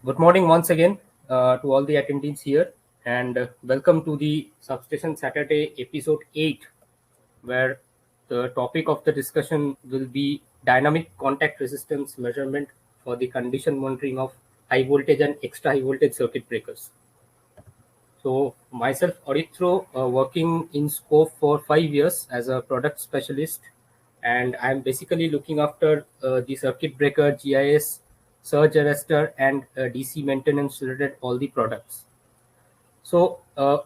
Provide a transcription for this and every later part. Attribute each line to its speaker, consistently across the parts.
Speaker 1: Good morning once again to all the attendees here, and welcome to the Substation Saturday episode 8, where the topic of the discussion will be dynamic contact resistance measurement for the condition monitoring of high voltage and extra high voltage circuit breakers. So, myself, Orithro, working in Scope for 5 years as a product specialist, and I'm basically looking after the circuit breaker, GIS, surge arrestor, and DC maintenance related all the products. So,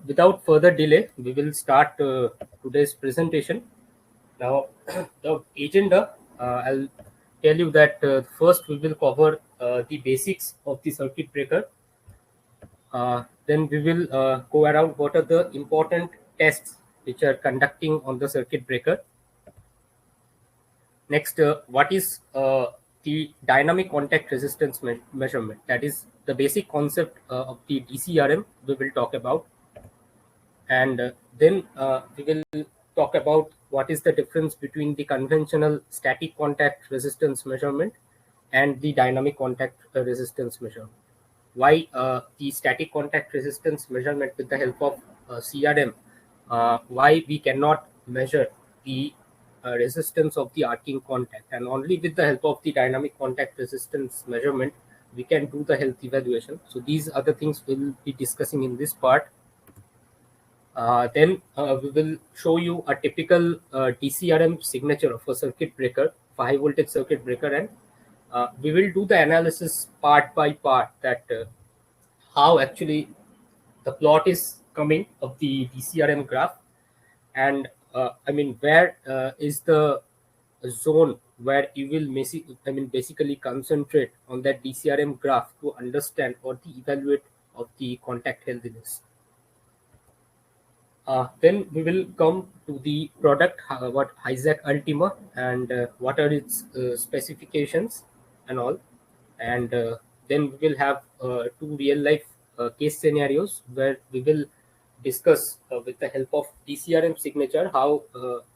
Speaker 1: without further delay, we will start today's presentation. Now, the agenda, I'll tell you that first we will cover the basics of the circuit breaker. Then we will go around what are the important tests which are conducting on the circuit breaker. Next, what is the dynamic contact resistance measurement? That is the basic concept of the DCRM we will talk about. And then we will talk about what is the difference between the conventional static contact resistance measurement and the dynamic contact resistance measurement. Why the static contact resistance measurement with the help of CRM, why we cannot measure the resistance of the arcing contact, and only with the help of the dynamic contact resistance measurement we can do the health evaluation. So these are the things we'll be discussing in this part. Then we will show you a typical DCRM signature of a circuit breaker, for high voltage circuit breaker, and we will do the analysis part by part, that how actually the plot is coming of the DCRM graph, and where is the zone where you will basically concentrate on that DCRM graph to understand or to evaluate of the contact healthiness. Then we will come to the product, what HiSAC Ultima, and what are its specifications and all. And then we will have two real life case scenarios where we will discuss with the help of DCRM signature how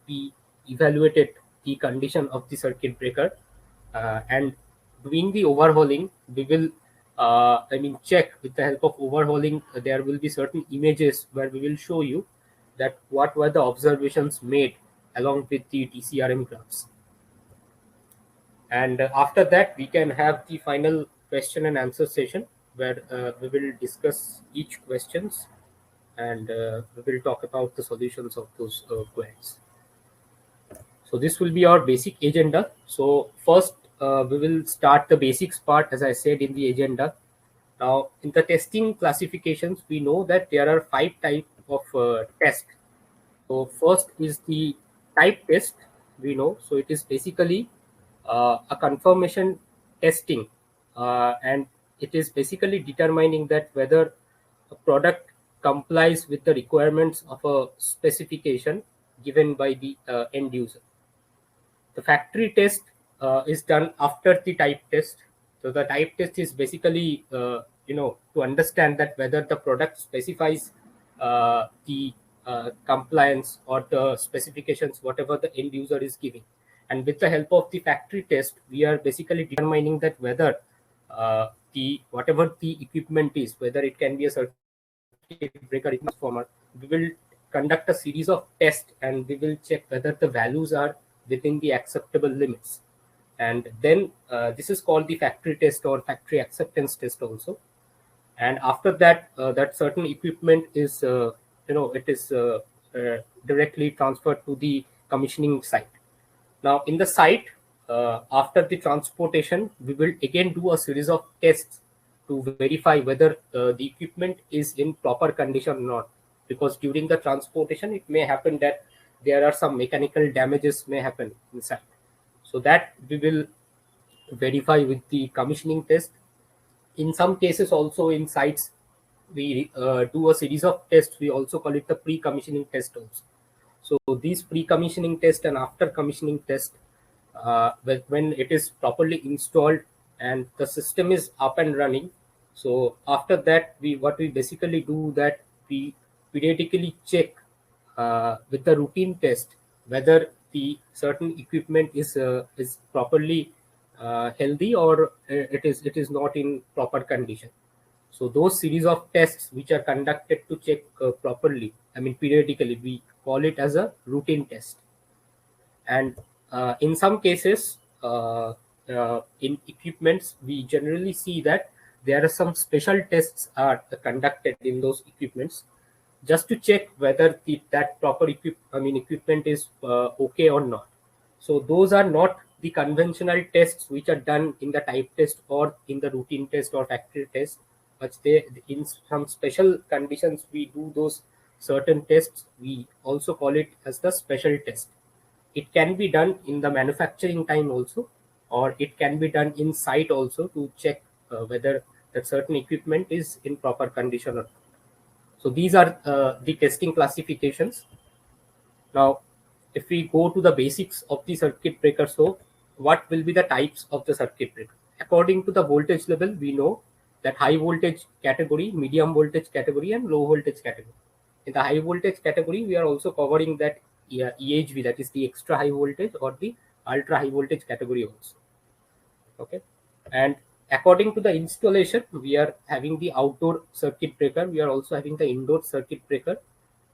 Speaker 1: we evaluated the condition of the circuit breaker, and doing the overhauling we will check with the help of overhauling. There will be certain images where we will show you that what were the observations made along with the DCRM graphs. And after that, we can have the final question and answer session where we will discuss each questions, and we will talk about the solutions of those queries. So this will be our basic agenda. So first, we will start the basics part, as I said in the agenda. Now, in the testing classifications, we know that there are 5 types of tests. So first is the type test, we know. So it is basically a confirmation testing, and it is basically determining that whether a product complies with the requirements of a specification given by the end user. The factory test is done after the type test. So the type test is basically to understand that whether the product specifies the compliance or the specifications whatever the end user is giving. And with the help of the factory test, we are basically determining that whether the whatever the equipment is, whether it can be a circuit breaker transformer, we will conduct a series of tests and we will check whether the values are within the acceptable limits. And then this is called the factory test or factory acceptance test also. And after that, that certain equipment is it is directly transferred to the commissioning site. Now in the site, after the transportation, we will again do a series of tests to verify whether the equipment is in proper condition or not, because during the transportation it may happen that there are some mechanical damages may happen inside. So that we will verify with the commissioning test. In some cases also in sites, we do a series of tests. We also call it the pre-commissioning test also. So these pre-commissioning test and after commissioning test, when it is properly installed and the system is up and running, so after that what we basically do that we periodically check with the routine test whether the certain equipment is properly healthy or it is not in proper condition. So those series of tests which are conducted to check properly, I mean periodically, we call it as a routine test. And in some cases, in equipments, we generally see that there are some special tests are conducted in those equipments just to check whether that proper equipment is okay or not. So those are not the conventional tests which are done in the type test or in the routine test or factory test, but they in some special conditions we do those certain tests. We also call it as the special test. It can be done in the manufacturing time also, or it can be done in site also to check whether that certain equipment is in proper condition or not. So these are the testing classifications. Now, if we go to the basics of the circuit breaker, so what will be the types of the circuit breaker? According to the voltage level, we know that high voltage category, medium voltage category, and low voltage category. In the high voltage category, we are also covering that EHV, that is the extra high voltage or the ultra high voltage category also. Okay, and according to the installation, we are having the outdoor circuit breaker, we are also having the indoor circuit breaker,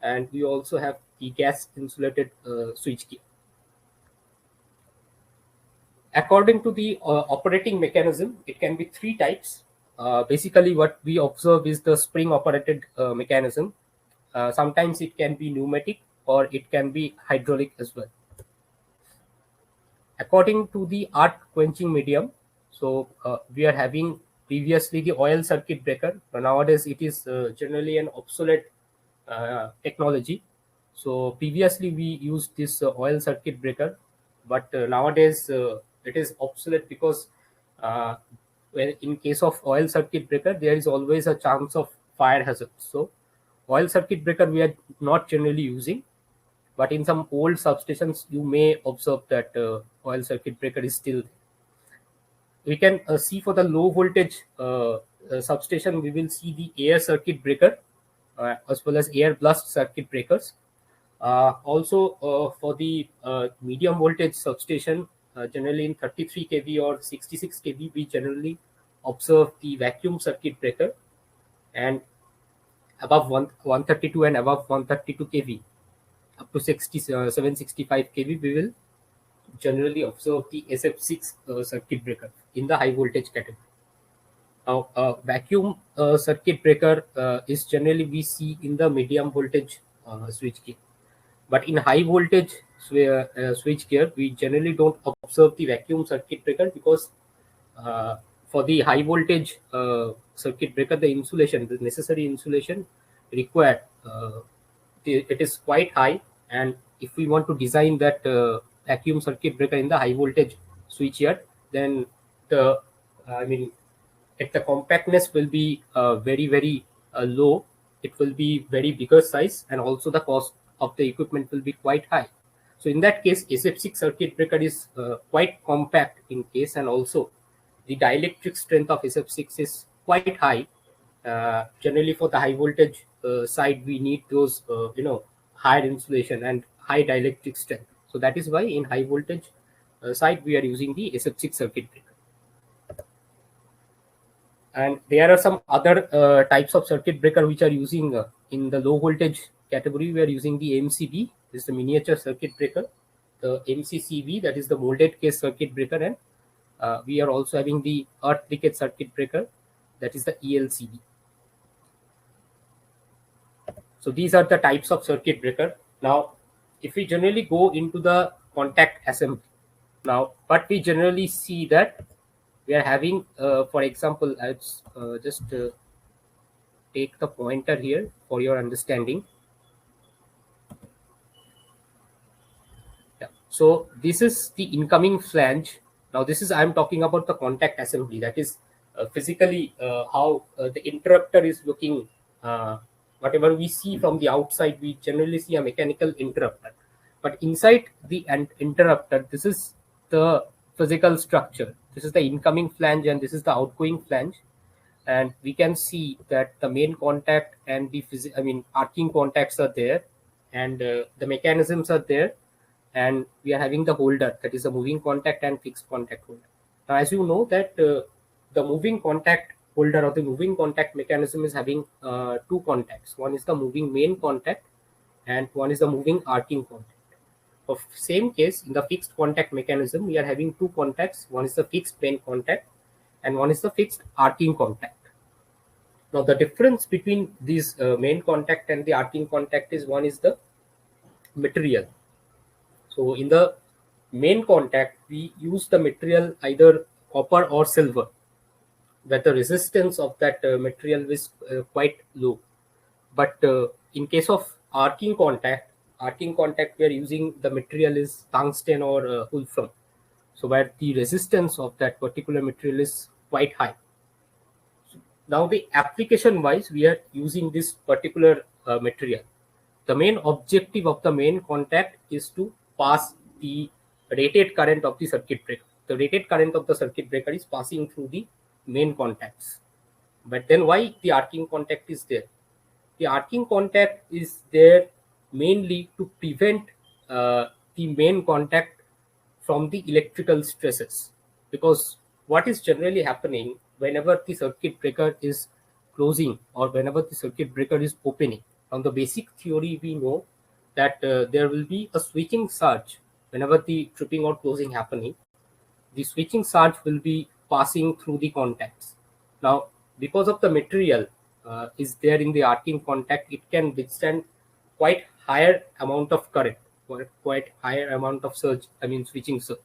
Speaker 1: and we also have the gas insulated switch gear. According to the operating mechanism, it can be three types. Basically, what we observe is the spring operated mechanism. Sometimes it can be pneumatic or it can be hydraulic as well. According to the arc quenching medium, so we are having previously the oil circuit breaker. Nowadays, it is generally an obsolete technology. So previously we used this oil circuit breaker, but nowadays it is obsolete because when in case of oil circuit breaker, there is always a chance of fire hazard. So oil circuit breaker we are not generally using, but in some old substations you may observe that oil circuit breaker is still there. We can see for the low voltage substation, we will see the air circuit breaker as well as air blast circuit breakers. Also, for the medium voltage substation, generally in 33 kV or 66 kV, we generally observe the vacuum circuit breaker, and above 132 and above 132 kV, up to 765 kV, we will generally observe the SF6 circuit breaker in the high voltage category. Now, vacuum circuit breaker is generally we see in the medium voltage switch gear. But in high voltage switch gear, we generally don't observe the vacuum circuit breaker because for the high voltage circuit breaker, the necessary insulation required, it is quite high. And if we want to design that vacuum circuit breaker in the high voltage switch gear, then the the compactness will be very low. It will be very bigger size, and also the cost of the equipment will be quite high. So in that case, SF6 circuit breaker is quite compact in case, and also the dielectric strength of SF6 is quite high. Generally for the high voltage side, we need those higher insulation and high dielectric strength. So that is why in high voltage side we are using the SF6 circuit breaker. And there are some other types of circuit breaker which are using in the low voltage category. We are using the MCB, this is the miniature circuit breaker, the MCCB, that is the molded case circuit breaker, and we are also having the earth leakage circuit breaker, that is the ELCB. So these are the types of circuit breaker. Now, if we generally go into the contact assembly, now what we generally see that we are having, for example, let's just take the pointer here for your understanding. Yeah. So this is the incoming flange. Now this is, I'm talking about the contact assembly. That is physically how the interrupter is looking. Whatever we see from the outside, we generally see a mechanical interrupter. But inside the interrupter, this is the physical structure. This is the incoming flange and this is the outgoing flange. And we can see that the main contact and the arcing contacts are there, and the mechanisms are there, and we are having the holder, that is a moving contact and fixed contact holder. Now, as you know that the moving contact holder or the moving contact mechanism is having two contacts. One is the moving main contact and one is the moving arcing contact. Of same case, in the fixed contact mechanism, we are having two contacts. One is the fixed main contact and one is the fixed arcing contact. Now, the difference between these main contact and the arcing contact is one is the material. So, in the main contact, we use the material either copper or silver, where the resistance of that material is quite low. But in case of arcing contact we are using the material is tungsten or wolfram. So where the resistance of that particular material is quite high. Now the application wise, we are using this particular material. The main objective of the main contact is to pass the rated current of the circuit breaker. The rated current of the circuit breaker is passing through the main contacts. But then why the arcing contact is there? The arcing contact is there mainly to prevent the main contact from the electrical stresses. Because what is generally happening whenever the circuit breaker is closing or whenever the circuit breaker is opening, from the basic theory we know that there will be a switching surge whenever the tripping or closing happening. The switching surge will be passing through the contacts. Now, because of the material is there in the arcing contact, it can withstand quite higher amount of current, quite higher amount of surge, switching surge.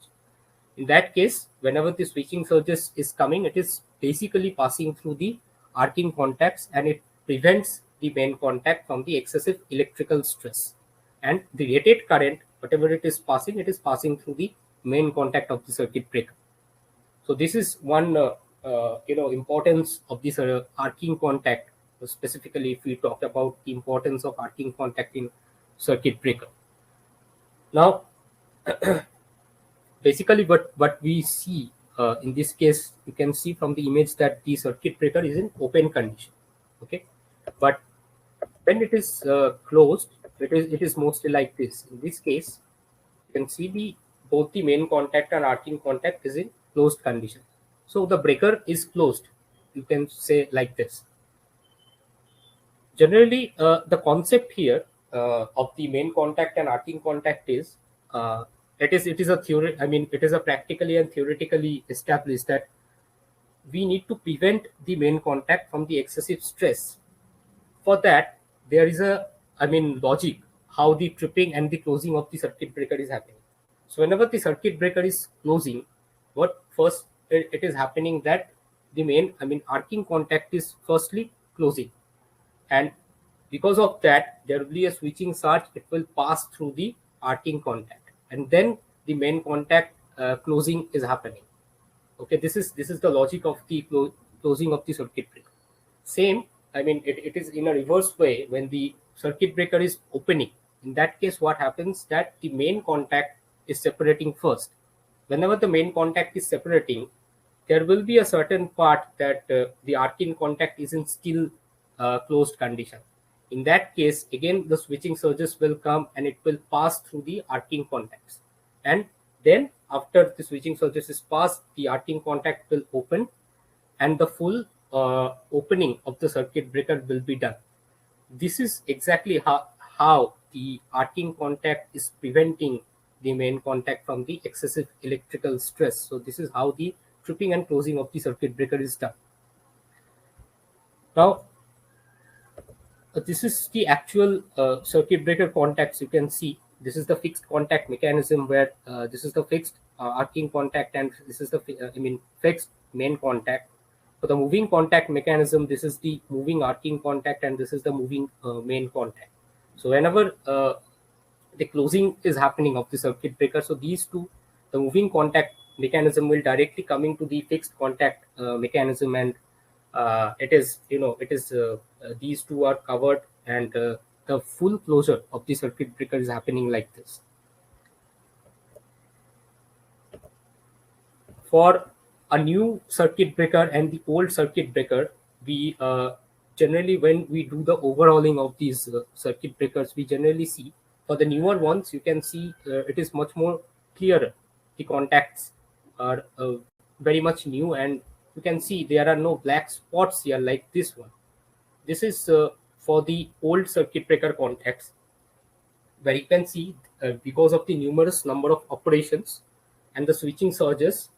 Speaker 1: In that case, whenever the switching surges is coming, it is basically passing through the arcing contacts and it prevents the main contact from the excessive electrical stress. And the rated current, whatever it is passing through the main contact of the circuit breaker. So this is one importance of this arcing contact. Specifically, if we talk about the importance of arcing contact in circuit breaker. Now, basically, what we see in this case, you can see from the image that the circuit breaker is in open condition. Okay, but when it is closed, it is mostly like this. In this case, you can see both the main contact and arcing contact is in closed condition. So the breaker is closed. You can say like this. Generally, the concept here of the main contact and arcing contact is it is a theory. It is a practically and theoretically established that we need to prevent the main contact from the excessive stress. For that, there is a logic how the tripping and the closing of the circuit breaker is happening. So whenever the circuit breaker is closing, what first it is happening that the main arcing contact is firstly closing, and because of that there will be a switching surge. It will pass through the arcing contact and then the main contact closing is happening. Okay, this is the logic of the closing of the circuit breaker. Same, it is in a reverse way when the circuit breaker is opening. In that case, what happens that the main contact is separating first. Whenever the main contact is separating, there will be a certain part that the arcing contact is in still closed condition. In that case, again, the switching surges will come and it will pass through the arcing contacts. And then after the switching surges is passed, the arcing contact will open and the full opening of the circuit breaker will be done. This is exactly how the arcing contact is preventing the main contact from the excessive electrical stress. So this is how the tripping and closing of the circuit breaker is done. Now, this is the actual circuit breaker contacts. You can see this is the fixed contact mechanism where this is the fixed arcing contact and this is the fixed main contact. For the moving contact mechanism, this is the moving arcing contact and this is the moving main contact. So whenever the closing is happening of the circuit breaker, so these two, the moving contact mechanism will directly coming to the fixed contact mechanism, and these two are covered, and the full closure of the circuit breaker is happening like this. For a new circuit breaker and the old circuit breaker, we generally, when we do the overhauling of these circuit breakers, we generally see for the newer ones, you can see it is much more clearer. The contacts are very much new, and you can see there are no black spots here like this one. This is for the old circuit breaker contacts, where you can see because of the numerous number of operations and the switching surges,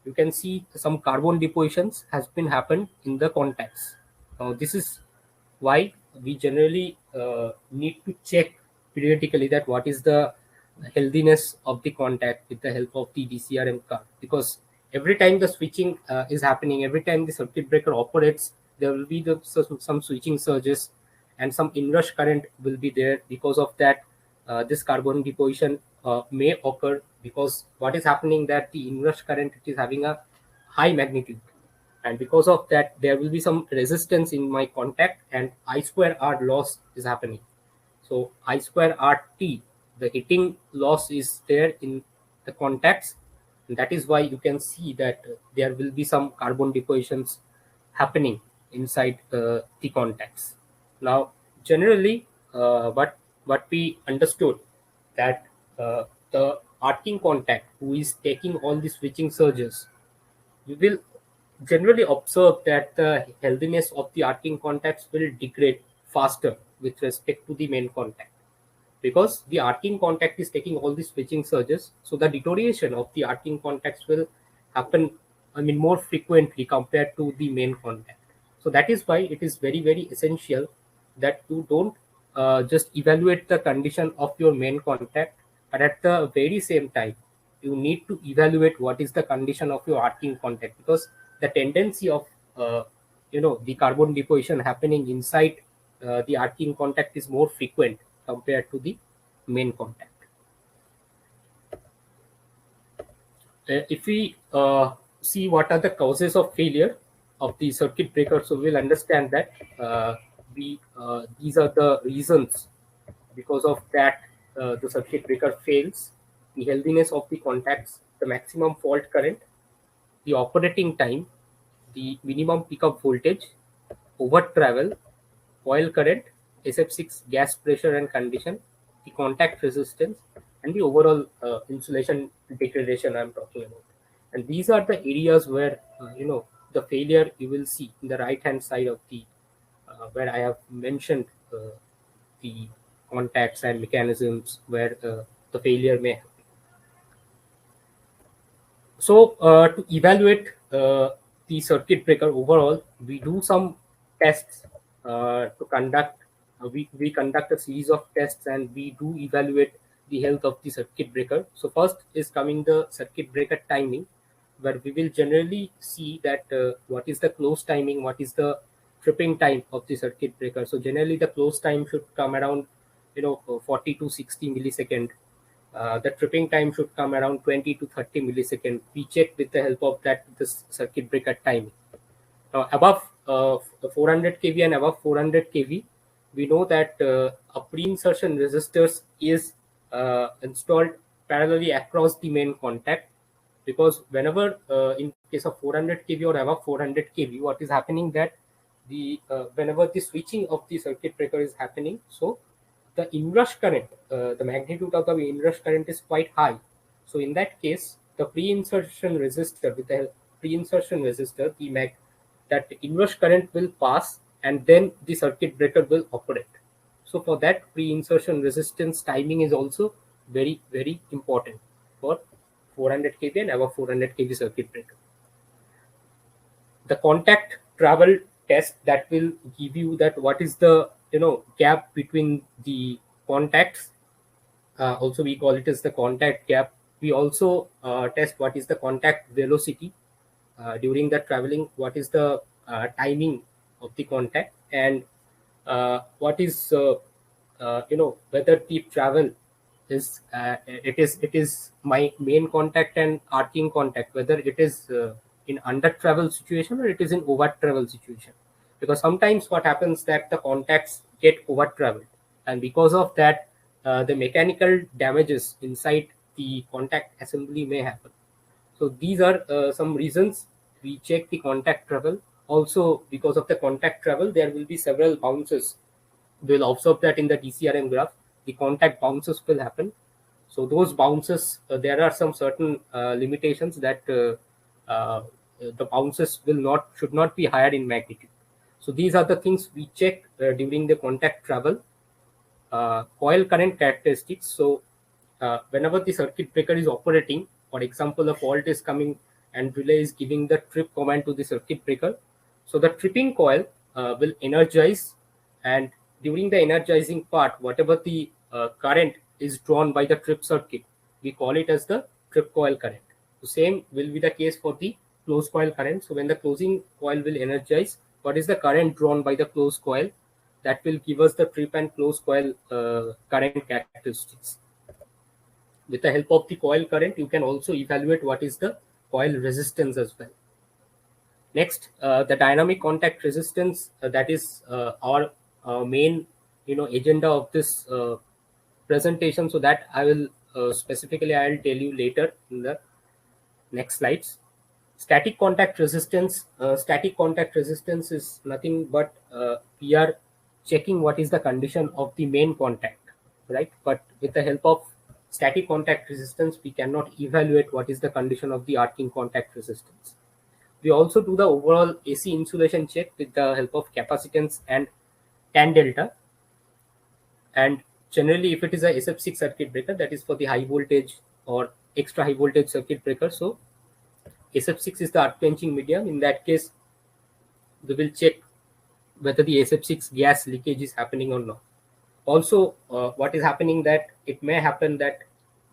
Speaker 1: you can see some carbon depositions has been happened in the contacts. Now this is why we generally need to check periodically that what is the healthiness of the contact with the help of the DCRM card, because every time the switching is happening, every time the circuit breaker operates, there will be some switching surges and some inrush current will be there. Because of that, this carbon deposition may occur, because what is happening that the inrush current is having a high magnitude, and because of that there will be some resistance in my contact and I square R loss is happening. So I square RT, the heating loss is there in the contacts, and that is why you can see that there will be some carbon depositions happening inside the contacts. Now generally what we understood that the arcing contact who is taking all the switching surges, we will generally observe that the healthiness of the arcing contacts will degrade faster with respect to the main contact, because the arcing contact is taking all the switching surges. So the deterioration of the arcing contacts will happen, more frequently compared to the main contact. So that is why it is very, very essential that you don't just evaluate the condition of your main contact, but at the very same time, you need to evaluate what is the condition of your arcing contact, because the tendency of the carbon deposition happening inside the arcing contact is more frequent compared to the main contact. If we see what are the causes of failure of the circuit breaker, so we'll understand that these are the reasons because of that the circuit breaker fails: the healthiness of the contacts, the maximum fault current, the operating time, the minimum pickup voltage, over travel, coil current, SF6 gas pressure and condition, the contact resistance, and the overall insulation degradation I'm talking about. And these are the areas where the failure you will see in the right hand side of the where I have mentioned the contacts and mechanisms where the failure may happen. So to evaluate the circuit breaker overall, we do some tests to conduct. We conduct a series of tests and we do evaluate the health of the circuit breaker. So first is coming the circuit breaker timing, where we will generally see that what is the close timing, what is the tripping time of the circuit breaker. So generally the close time should come around 40 to 60 millisecond. The tripping time should come around 20 to 30 milliseconds. We check with the help of that this circuit breaker timing. Now above 400 kV and above 400 kV, we know that a pre-insertion resistors is installed parallelly across the main contact, because whenever in case of 400 kV or above 400 kV, what is happening that the whenever the switching of the circuit breaker is happening, so the inrush current, the magnitude of the inrush current is quite high. So in that case, the pre-insertion resistor, with the pre-insertion resistor, that inrush current will pass and then the circuit breaker will operate. So for that, pre-insertion resistance timing is also very, very important for 400 kV and above 400 kV circuit breaker. The contact travel test, that will give you that what is the gap between the contacts. Also we call it as the contact gap. We also test what is the contact velocity during the traveling, what is the timing of the contact, and what is whether the travel is it is my main contact and arcing contact, whether it is in under travel situation or it is in over travel situation. Because sometimes what happens that the contacts get over traveled, and because of that the mechanical damages inside the contact assembly may happen. So these are some reasons we check the contact travel. Also, because of the contact travel, there will be several bounces. We'll observe that in the DCRM graph, the contact bounces will happen. So those bounces, there are some certain limitations that the bounces should not be higher in magnitude. So these are the things we check during the contact travel. Coil current characteristics. So whenever the circuit breaker is operating, for example, a fault is coming and relay is giving the trip command to the circuit breaker. So the tripping coil will energize, and during the energizing part, whatever the current is drawn by the trip circuit, we call it as the trip coil current. The same will be the case for the closed coil current. So when the closing coil will energize, what is the current drawn by the closed coil? That will give us the trip and close coil current characteristics. With the help of the coil current, you can also evaluate what is the coil resistance as well. Next, the dynamic contact resistance. That is our main agenda of this presentation. So that I will specifically I'll tell you later in the next slides. Static contact resistance. Static contact resistance is nothing but we are checking what is the condition of the main contact, right? But with the help of static contact resistance, we cannot evaluate what is the condition of the arcing contact resistance. We also do the overall AC insulation check with the help of capacitance and tan delta. And generally, if it is a SF6 circuit breaker, that is for the high voltage or extra high voltage circuit breaker. So SF6 is the arc quenching medium. In that case, we will check whether the SF6 gas leakage is happening or not. Also, what is happening that it may happen that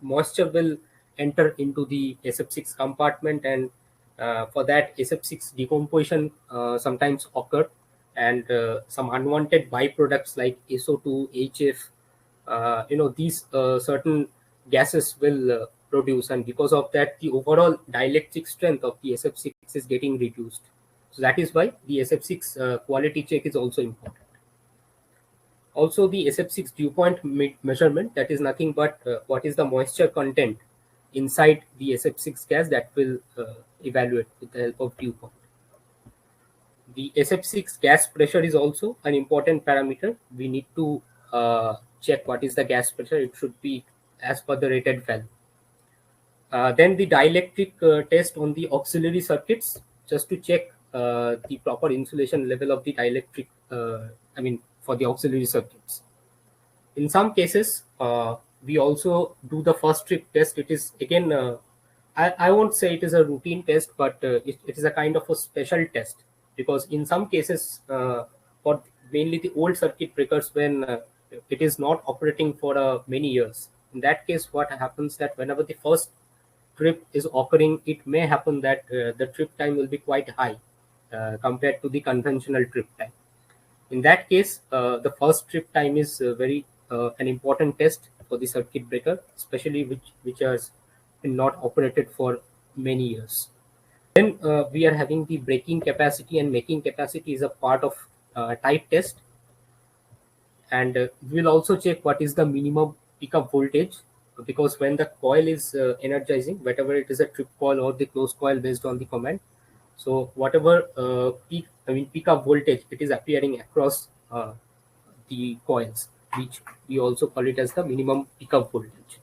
Speaker 1: moisture will enter into the SF6 compartment, and for that SF6 decomposition sometimes occur, and some unwanted byproducts like SO2, HF, these certain gases will produce, and because of that, the overall dielectric strength of the SF6 is getting reduced. So that is why the SF6 quality check is also important. Also, the SF6 dew point measurement, that is nothing but what is the moisture content inside the SF6 gas, that will evaluate with the help of dew point. The SF6 gas pressure is also an important parameter. We need to check what is the gas pressure. It should be as per the rated value. Then the dielectric test on the auxiliary circuits, just to check the proper insulation level of the dielectric, for the auxiliary circuits. In some cases, we also do the first trip test. It is again, I won't say it is a routine test, but it is a kind of a special test, because in some cases, for mainly the old circuit breakers, when it is not operating for many years, in that case, what happens that whenever the first trip is occurring, it may happen that the trip time will be quite high compared to the conventional trip time. In that case, the first trip time is very an important test for the circuit breaker, especially which has been not operated for many years. Then we are having the breaking capacity and making capacity is a part of type test, and we will also check what is the minimum pickup voltage, because when the coil is energizing, whatever it is a trip coil or the closed coil based on the command, so whatever pickup voltage it is appearing across the coils, which we also call it as the minimum pickup voltage.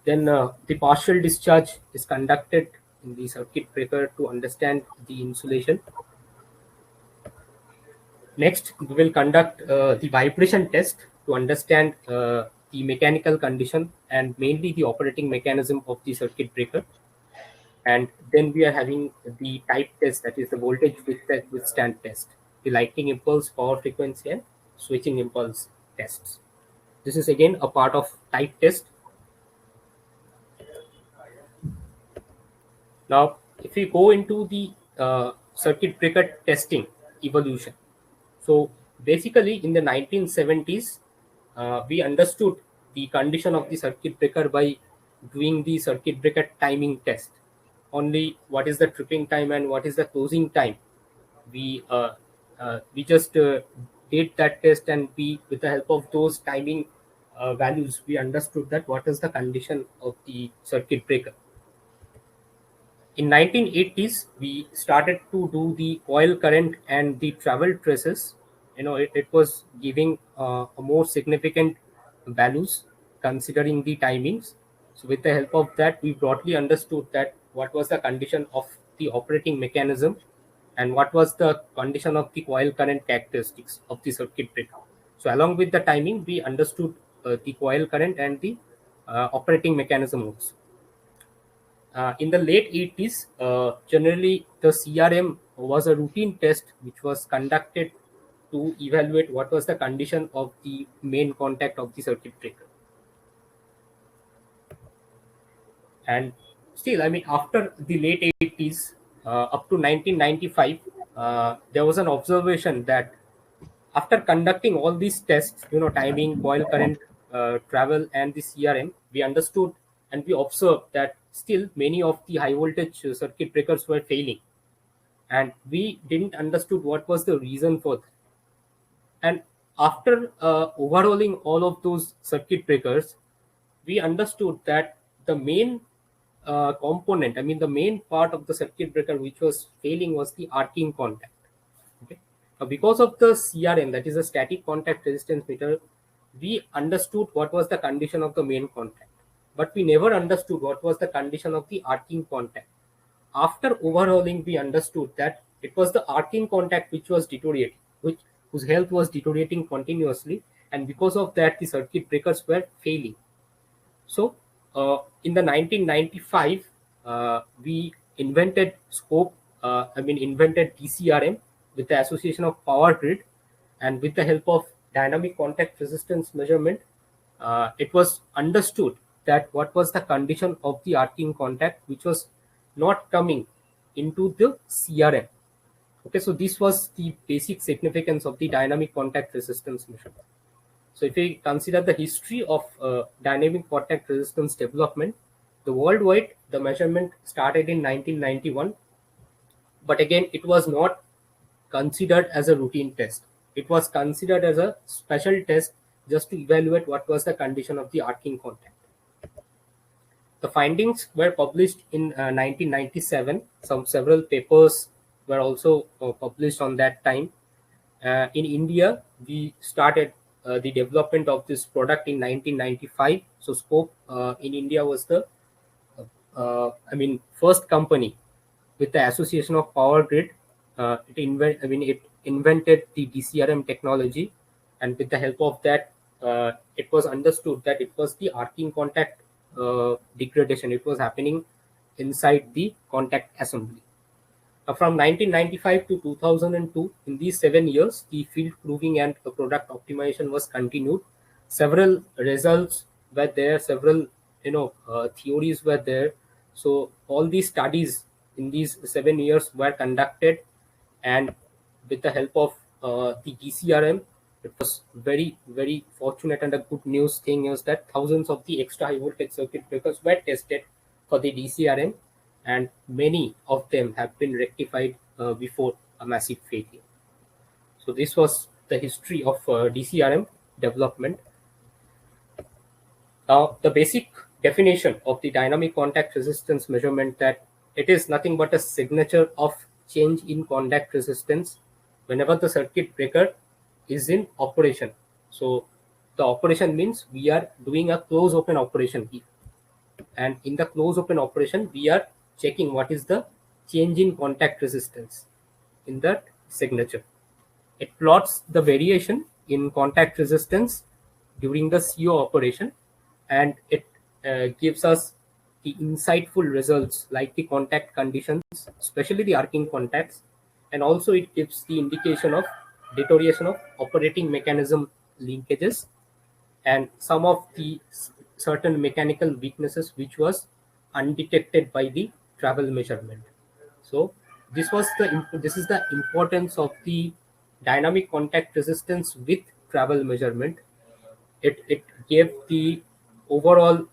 Speaker 1: Then the partial discharge is conducted in the circuit breaker to understand the insulation. Next, we will conduct the vibration test to understand the mechanical condition and mainly the operating mechanism of the circuit breaker. And then we are having the type test, that is the voltage withstand test, the lightning impulse, power frequency, and switching impulse tests. This is again a part of type test. Now, if we go into the circuit breaker testing evolution, so basically in the 1970s, we understood the condition of the circuit breaker by doing the circuit breaker timing test. Only what is the tripping time and what is the closing time. We just did that test, and we, with the help of those timing values, we understood that what is the condition of the circuit breaker. In 1980s, we started to do the coil current and the travel traces. It was giving a more significant values considering the timings. So with the help of that, we broadly understood that what was the condition of the operating mechanism, and what was the condition of the coil current characteristics of the circuit breaker. So along with the timing, we understood the coil current and the operating mechanism also. In the late 80s, generally the CRM was a routine test which was conducted to evaluate what was the condition of the main contact of the circuit breaker. And still, I mean, after the late 80s, up to 1995, there was an observation that after conducting all these tests, timing, coil current, travel, and the CRM, we understood and we observed that still many of the high voltage circuit breakers were failing, and we didn't understood what was the reason for that. And after overhauling all of those circuit breakers, we understood that the main component, I mean, the main part of the circuit breaker which was failing was the arcing contact. Okay. Now, because of the CRM, that is a static contact resistance meter, we understood what was the condition of the main contact, but we never understood what was the condition of the arcing contact. After overhauling, we understood that it was the arcing contact which was deteriorating, whose health was deteriorating continuously, and because of that, the circuit breakers were failing. So, in the 1995, we invented invented DCRM with the Association of Power Grid, and with the help of dynamic contact resistance measurement, it was understood that what was the condition of the arcing contact which was not coming into the CRM. Okay, so this was the basic significance of the dynamic contact resistance measurement. So if we consider the history of dynamic contact resistance development, the worldwide, the measurement started in 1991, but again, it was not considered as a routine test. It was considered as a special test just to evaluate what was the condition of the arcing contact. The findings were published in 1997. Several papers were also published on that time. In India, we started the development of this product in 1995. So Scope in India was the first company with the Association of Power Grid. It invented the DCRM technology, and with the help of that, it was understood that it was the arcing contact degradation. It was happening inside the contact assembly. From 1995 to 2002, in these 7 years, the field proving and product optimization was continued. Several results were there, several theories were there. So all these studies in these 7 years were conducted, and with the help of the DCRM, it was very, very fortunate, and a good news thing is that thousands of the extra high voltage circuit breakers were tested for the DCRM, and many of them have been rectified before a massive failure. So this was the history of DCRM development. Now, the basic definition of the dynamic contact resistance measurement, that it is nothing but a signature of change in contact resistance whenever the circuit breaker is in operation. So the operation means we are doing a close open operation here, and in the close open operation we are checking what is the change in contact resistance in that signature. It plots the variation in contact resistance during the CO operation, and it gives us the insightful results like the contact conditions, especially the arcing contacts, and also it gives the indication of deterioration of operating mechanism linkages and some of the certain mechanical weaknesses which was undetected by the travel measurement. So this is the importance of the dynamic contact resistance with travel measurement. It gave the overall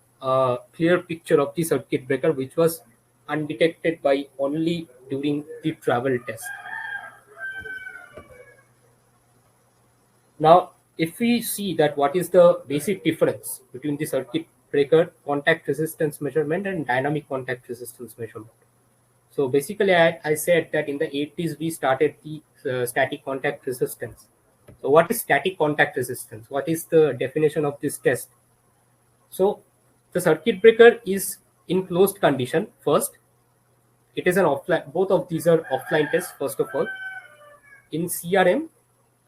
Speaker 1: clear picture of the circuit breaker which was undetected by only during the travel test. Now, if we see that what is the basic difference between the circuit breaker contact resistance measurement and dynamic contact resistance measurement. So basically, I said that in the 80s we started the static contact resistance. So what is static contact resistance? What is the definition of this test? So the circuit breaker is in closed condition first, it is an offline. Both of these are offline tests. First of all, in CRM,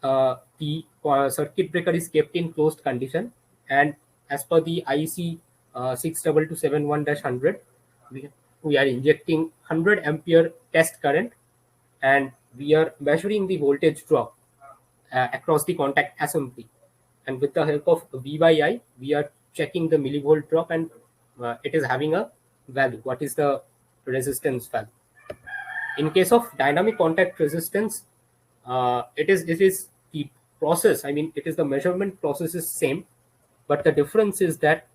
Speaker 1: the circuit breaker is kept in closed condition, and as per the IEC 62271-100, we are injecting 100 ampere test current, and we are measuring the voltage drop across the contact assembly. And with the help of V by I, we are checking the millivolt drop, and it is having a value. What is the resistance value? In case of dynamic contact resistance, it is the process. I mean, it is the measurement process is same, but the difference is that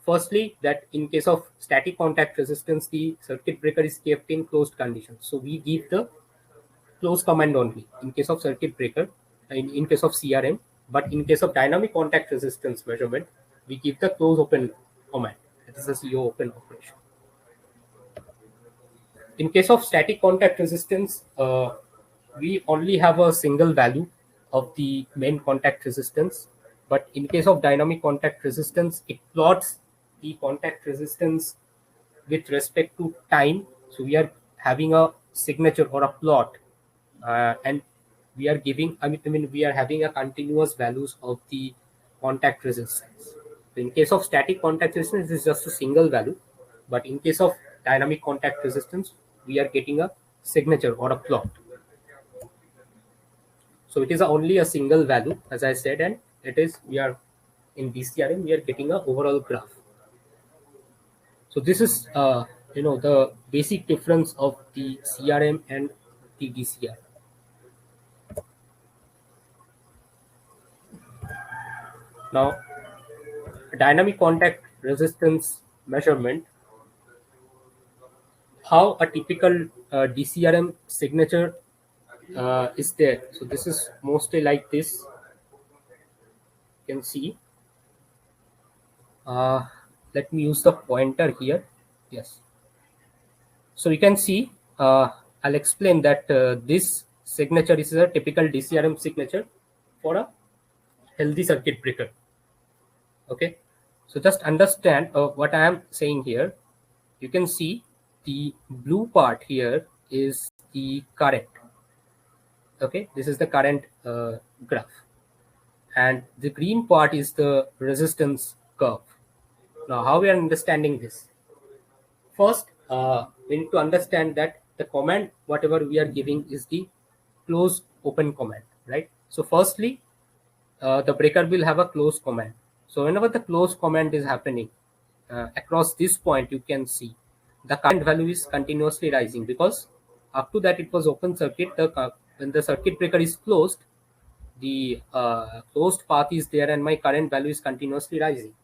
Speaker 1: firstly, that in case of static contact resistance, the circuit breaker is kept in closed condition. So we give the close command only in case of circuit breaker, in case of CRM. But in case of dynamic contact resistance measurement, we give the close open command. That is the CO open operation. In case of static contact resistance, we only have a single value of the main contact resistance. But in case of dynamic contact resistance, it plots the contact resistance with respect to time. So we are having a signature or a plot, and we are giving, I mean, we are having a continuous values of the contact resistance. So in case of static contact resistance, it is just a single value. But in case of dynamic contact resistance, we are getting a signature or a plot. So it is only a single value, as I said, and it is, we are in DCRM, we are getting a overall graph. So this is the basic difference of the CRM and the DCR. Now, dynamic contact resistance measurement, how a typical DCRM signature is there. So this is mostly like this. You can see. Let me use the pointer here. Yes. So you can see, I'll explain that this signature is a typical DCRM signature for a healthy circuit breaker. Okay. So just understand what I am saying here. You can see the blue part here is the current. Okay. This is the current graph. And the green part is the resistance curve. Now, how we are understanding this? First, we need to understand that the command, whatever we are giving, is the close open command, right? So firstly, the breaker will have a close command. So whenever the close command is happening, across this point, you can see the current value is continuously rising, because up to that it was open circuit. When the circuit breaker is closed, the closed path is there, and my current value is continuously rising.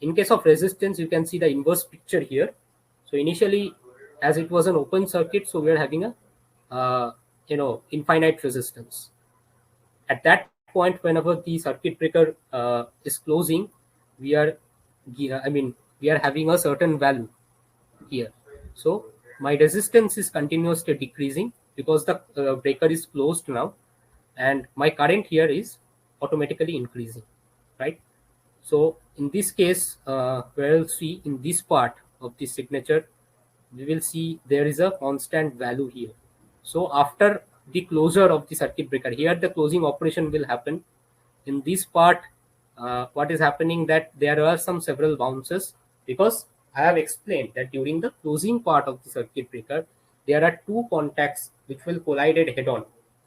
Speaker 1: In case of resistance, you can see the inverse picture here. So initially, as it was an open circuit, so we are having a infinite resistance. At that point, whenever the circuit breaker is closing, we are having a certain value here. So my resistance is continuously decreasing because the breaker is closed now, and my current here is automatically increasing, right? So in this case, we'll see in this part of the signature, we will see there is a constant value here. So after the closure of the circuit breaker, here the closing operation will happen. In this part, what is happening, that there are several bounces, because I have explained that during the closing part of the circuit breaker, there are two contacts which will collide head on.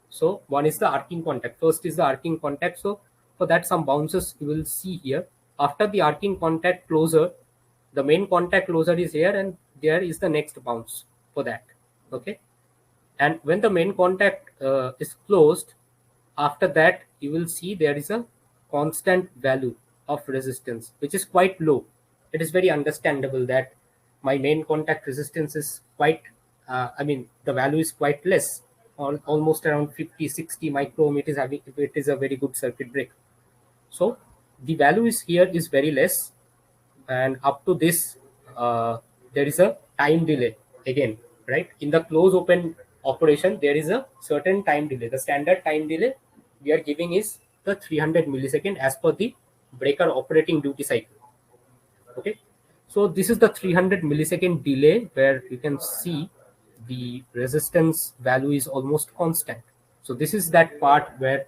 Speaker 1: So one is the arcing contact. First is the arcing contact. So for that, some bounces you will see here. After the arcing contact closure, the main contact closure is here, and there is the next bounce for that. Okay. And when the main contact is closed, after that, you will see there is a constant value of resistance, which is quite low. It is very understandable that my main contact resistance is quite, the value is quite less, almost around 50-60 microohm. It is a very good circuit breaker. So the value is here is very less, and up to this, there is a time delay again, right? In the close open operation, there is a certain time delay. The standard time delay we are giving is the 300 millisecond as per the breaker operating duty cycle. Okay. So this is the 300 millisecond delay where you can see the resistance value is almost constant. So this is that part where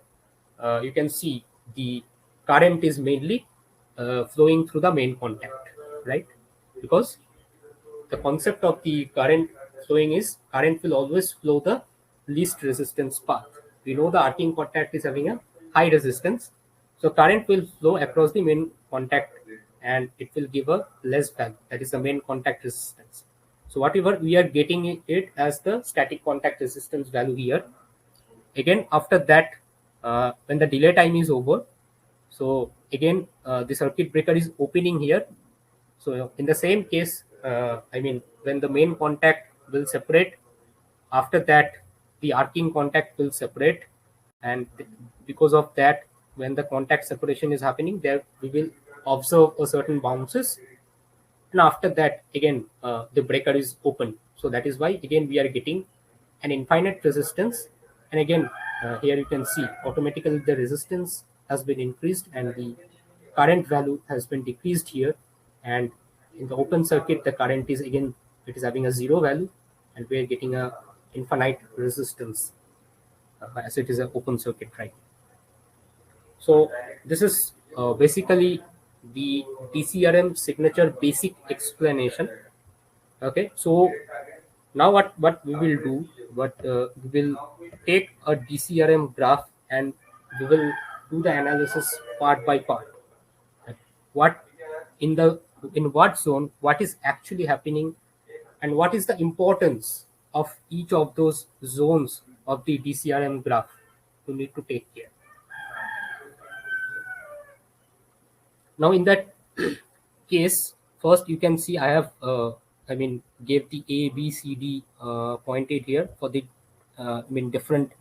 Speaker 1: you can see the current is mainly flowing through the main contact, right? Because the concept of the current flowing is current will always flow the least resistance path. We know the arcing contact is having a high resistance, so current will flow across the main contact and it will give a less value, that is the main contact resistance. So whatever we are getting it as the static contact resistance value here. Again, after that, when the delay time is over, so again the circuit breaker is opening here. So in the same case, when the main contact will separate, after that the arcing contact will separate, and because of that, when the contact separation is happening, there we will observe a certain bounces, and after that again the breaker is open. So that is why again we are getting an infinite resistance, and again here you can see automatically the resistance has been increased and the current value has been decreased here, and in the open circuit the current is again, it is having a zero value, and we are getting a infinite resistance as it is an open circuit, right? So this is basically the DCRM signature basic explanation. Okay, so now what we will do, we will take a DCRM graph and we will do the analysis part by part. Like what in what zone, what is actually happening, and what is the importance of each of those zones of the DCRM graph you need to take care. Now in that case, first you can see I have gave the A, B, C, D pointed here for the different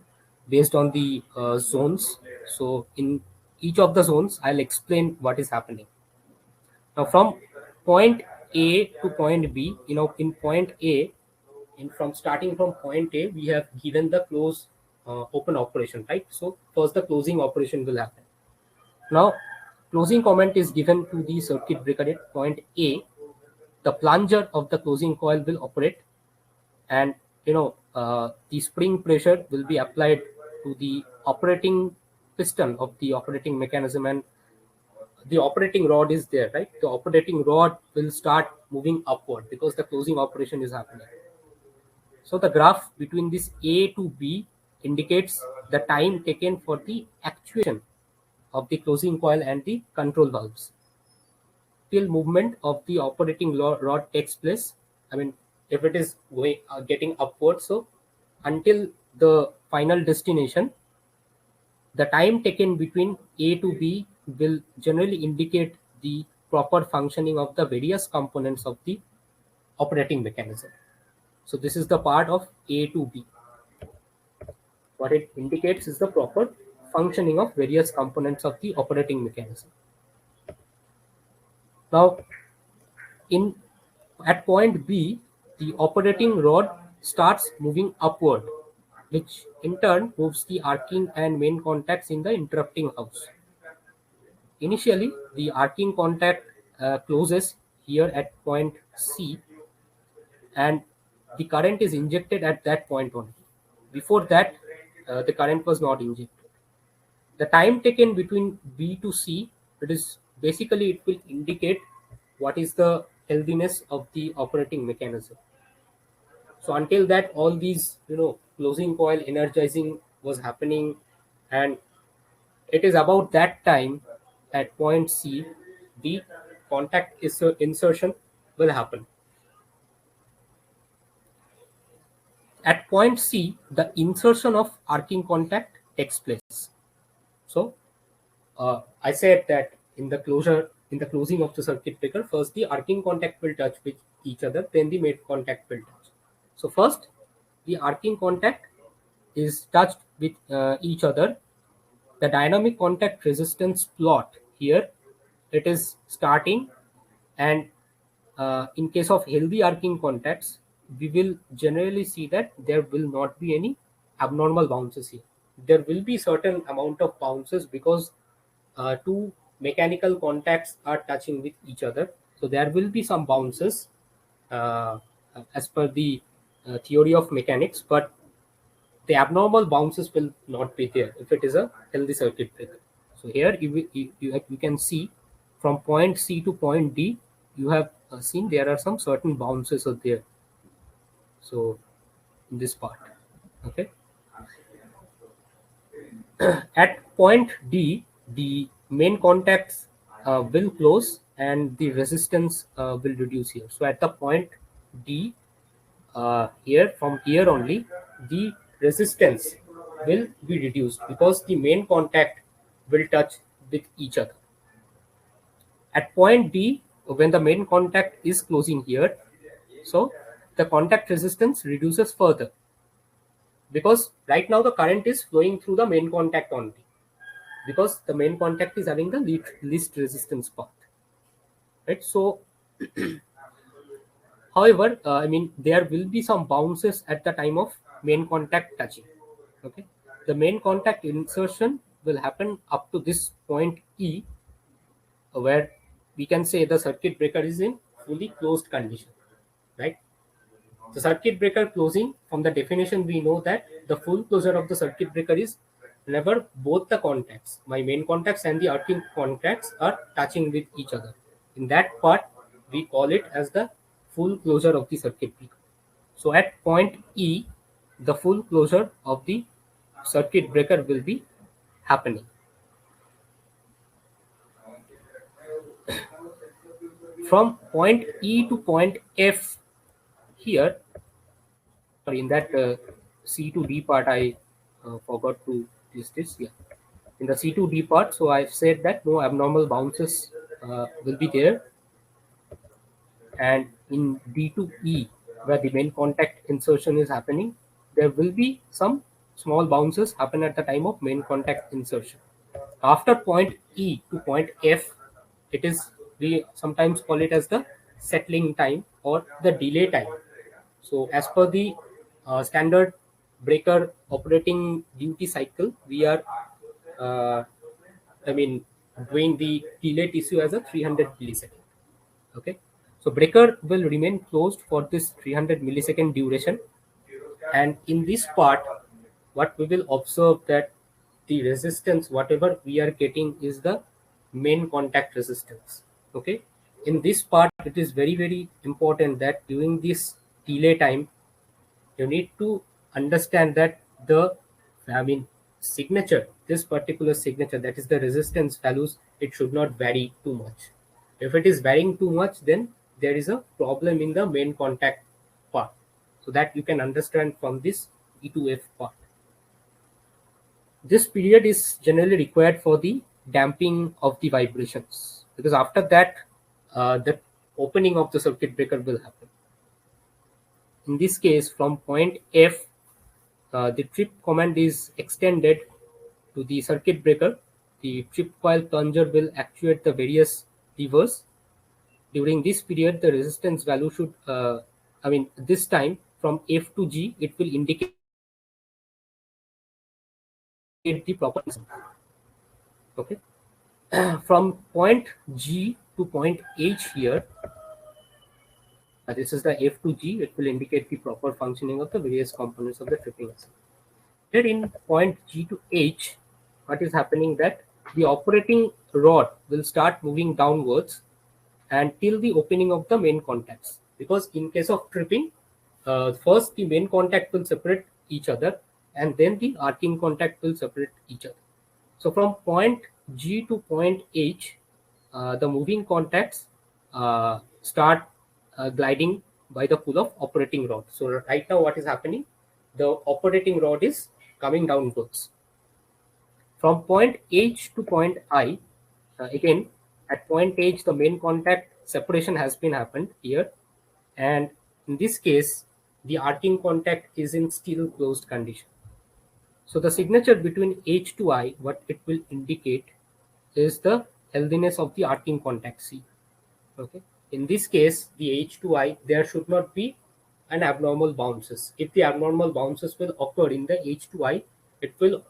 Speaker 1: based on the zones. So in each of the zones, I'll explain what is happening. Now from point A to point B, in point A, from starting from point A, we have given the close open operation, right? So first the closing operation will happen. Now closing comment is given to the circuit breaker at point A. The plunger of the closing coil will operate, and the spring pressure will be applied to the operating piston of the operating mechanism, and the operating rod is there, right? The operating rod will start moving upward because the closing operation is happening. So the graph between this A to B indicates the time taken for the actuation of the closing coil and the control valves till movement of the operating rod takes place. If it is going getting upward, so until the final destination, the time taken between A to B will generally indicate the proper functioning of the various components of the operating mechanism. So this is the part of A to B. What it indicates is the proper functioning of various components of the operating mechanism. Now, at point B, the operating rod starts moving upward, which in turn moves the arcing and main contacts in the interrupting house. Initially, the arcing contact closes here at point C, and the current is injected at that point only. Before that, the current was not injected. The time taken between B to C, it will indicate what is the healthiness of the operating mechanism. So until that, all these closing coil energizing was happening, and it is about that time at point C the contact insertion will happen. At point C, the insertion of arcing contact takes place. So I said that in the closing of the circuit breaker, first the arcing contact will touch with each other, then the main contact will touch. So first the arcing contact is touched with each other. The dynamic contact resistance plot here, it is starting, and in case of healthy arcing contacts, we will generally see that there will not be any abnormal bounces here. There will be certain amount of bounces because two mechanical contacts are touching with each other. So there will be some bounces as per the theory of mechanics, but the abnormal bounces will not be there if it is a healthy circuit breaker. So here you can see from point C to point D, you have seen there are some certain bounces are there. So in this part, okay. At point D, the main contacts will close and the resistance will reduce here. So at the point D, here from here only, the resistance will be reduced because the main contact will touch with each other. At point D, when the main contact is closing here, so the contact resistance reduces further because right now the current is flowing through the main contact only, because the main contact is having the least resistance path, right? So however, I mean, there will be some bounces at the time of main contact touching. Okay, the main contact insertion will happen up to this point E, where we can say the circuit breaker is in fully closed condition, right? The circuit breaker closing, from the definition we know that the full closure of the circuit breaker is whenever both the contacts, my main contacts and the earthing contacts, are touching with each other. In that part, we call it as the full closure of the circuit breaker. So at point E, the full closure of the circuit breaker will be happening. From point E to point F here, in that C to D part, I forgot to list this. Yeah, in the C to D part, so I've said that no abnormal bounces will be there, and in D to E, where the main contact insertion is happening, there will be some small bounces happen at the time of main contact insertion. After point E to point F, it is, we sometimes call it as the settling time or the delay time. So as per the standard breaker operating duty cycle, we are, I mean, doing the delay tissue as a 300 millisecond. Okay, so breaker will remain closed for this 300 millisecond duration, and in this part, what we will observe that the resistance whatever we are getting is the main contact resistance. Okay, in this part, it is very important that during this delay time, you need to understand that the, I mean, signature, this particular signature, that is the resistance values, it should not vary too much. If it is varying too much, then there is a problem in the main contact part. So that you can understand from this E to F part. This period is generally required for the damping of the vibrations, because after that, the opening of the circuit breaker will happen. In this case, from point F, the trip command is extended to the circuit breaker. The trip coil plunger will actuate the various levers. During this period, the resistance value should, this time from F to G, it will indicate the proper. Okay, from point G to point H here, this is the F to G, it will indicate the proper functioning of the various components of the tripping assembly. Here in point G to H, what is happening that the operating rod will start moving downwards until the opening of the main contacts. Because in case of tripping, first the main contact will separate each other, and then the arcing contact will separate each other. So from point G to point H, the moving contacts start gliding by the pull of operating rod. So right now what is happening? The operating rod is coming downwards. From point H to point I, again at point H, the main contact separation has been happened here, and in this case, the arcing contact is in still closed condition. So the signature between H to I, what it will indicate is the healthiness of the arcing contact C. Okay. In this case, the H to I, there should not be an abnormal bounces. If the abnormal bounces will occur in the H to I, it will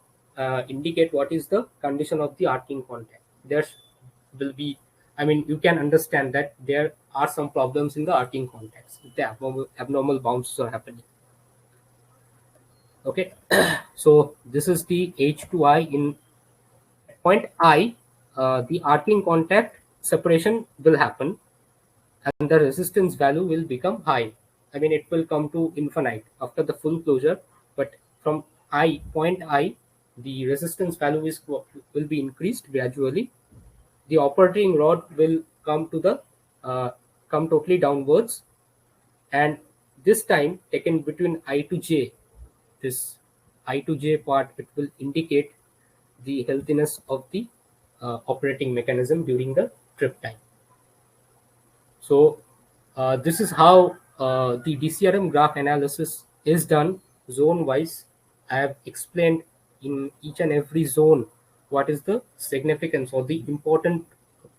Speaker 1: indicate what is the condition of the arcing contact. There will be I mean, you can understand that there are some problems in the arcing context. The abnormal bounces are happening. Okay, so this is the H2I. In point I, the arcing contact separation will happen, and the resistance value will become high. I mean, it will come to infinite after the full closure, but from point I, the resistance value will be increased gradually. The operating rod will come to the come totally downwards, and this time taken between I to J, this I to J part, it will indicate the healthiness of the operating mechanism during the trip time. So this is how the DCRM graph analysis is done zone wise. I have explained in each and every zone what is the significance or the important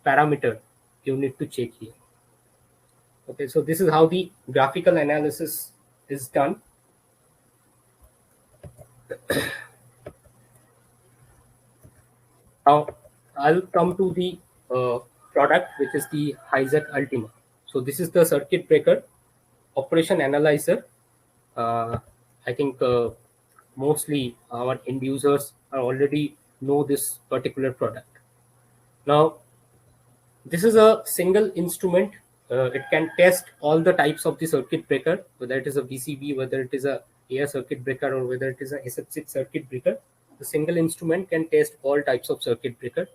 Speaker 1: parameter you need to check here. Okay, so this is how the graphical analysis is done. Now I'll come to the product, which is the HiSec Ultima. So this is the circuit breaker operation analyzer. I think mostly our end users are already know this particular product. Now, this is a single instrument. It can test all the types of the circuit breaker, whether it is a VCB, whether it is a air circuit breaker, or whether it is a SF6 circuit breaker. The single instrument can test all types of circuit breaker.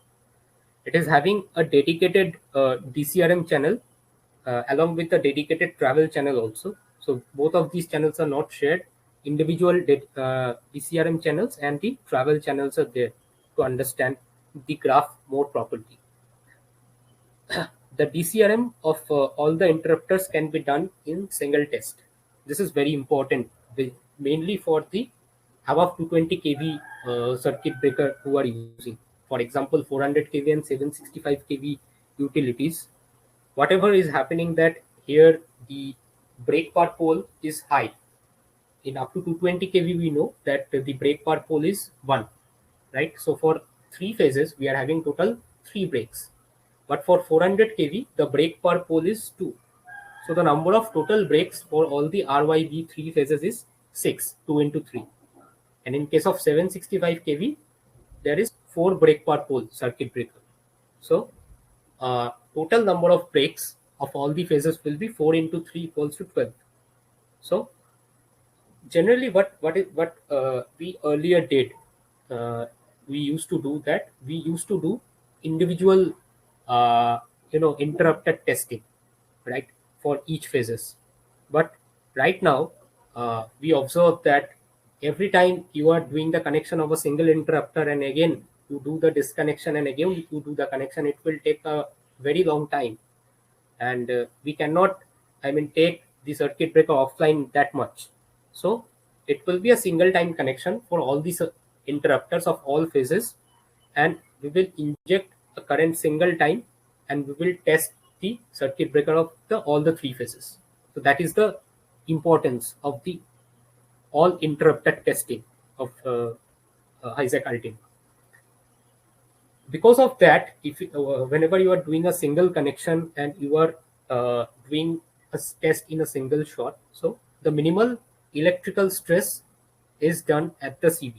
Speaker 1: It is having a dedicated DCRM channel along with a dedicated travel channel also. So both of these channels are not shared. Individual DCRM channels and the travel channels are there to understand the graph more properly. The DCRM of all the interrupters can be done in single test. This is very important, mainly for the above 220 kV circuit breaker who are using. For example, 400 kV and 765 kV utilities. Whatever is happening, that here the brake power pole is high. In up to 220 kV, we know that the brake power pole is 1, right? So for 3 phases, we are having total 3 brakes. But for 400 kV, the brake power pole is 2. So the number of total brakes for all the RYB 3 phases is 6, 2 into 3. And in case of 765 kV, there is 4 brake power pole circuit breaker. So total number of brakes of all the phases will be 4 into 3 equals to 12. So generally what we earlier did, we used to do individual interrupted testing, right, for each phases. But right now we observe that every time you are doing the connection of a single interrupter and again you do the disconnection and again you do the connection, it will take a very long time, and we cannot, I mean, take the circuit breaker offline that much. So it will be a single time connection for all these interrupters of all phases, and we will inject a current single time and we will test the circuit breaker of all the 3 phases. So that is the importance of the all interrupted testing of HiSec Ultima. Because of that, if whenever you are doing a single connection and you are doing a test in a single shot, so the minimal electrical stress is done at the CV,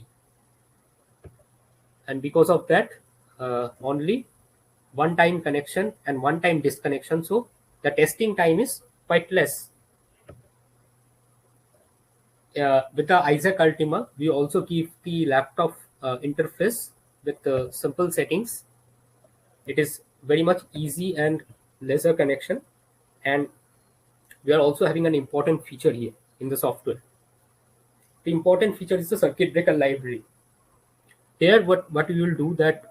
Speaker 1: and because of that only one time connection and one time disconnection, so the testing time is quite less. With the HiSec Ultima, we also keep the laptop interface with simple settings. It is very much easy and lesser connection, and we are also having an important feature here in the software. The important feature is the circuit breaker library. Here what you will do, that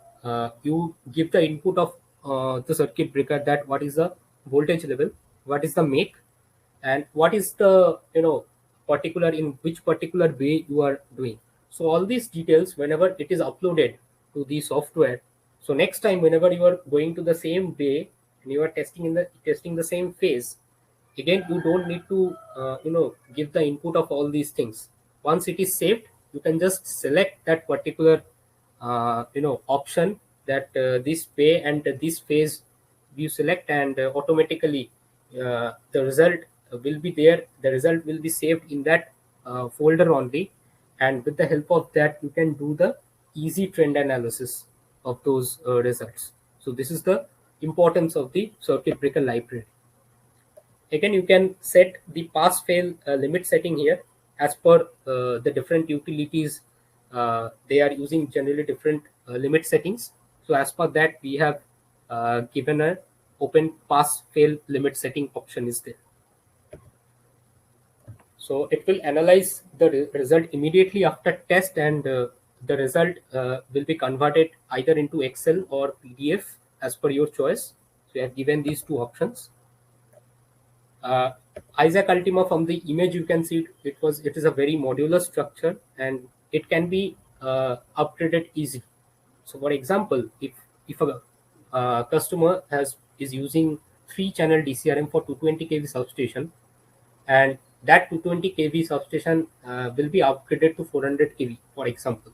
Speaker 1: you give the input of the circuit breaker, that what is the voltage level, what is the make, and what is the particular, in which particular way you are doing. So all these details, whenever it is uploaded to the software, so next time whenever you are going to the same way and you are testing the same phase, again you don't need to give the input of all these things. Once it is saved, you can just select that particular option, that this way and this phase you select, and automatically the result will be there. The result will be saved in that folder only, and with the help of that you can do the easy trend analysis of those results. So this is the importance of the circuit breaker library. Again, you can set the pass fail limit setting here as per the different utilities. They are using generally different limit settings. So as per that, we have given a open pass fail limit setting option is there. So it will analyze the result immediately after test, and the result will be converted either into Excel or PDF as per your choice. So you have given these two options. uh, Isaac Ultima, from the image you can see it is a very modular structure, and it can be upgraded easily. So for example, if a customer is using 3-channel DCRM for 220 kV substation, and that 220 kV substation will be upgraded to 400 kV, for example.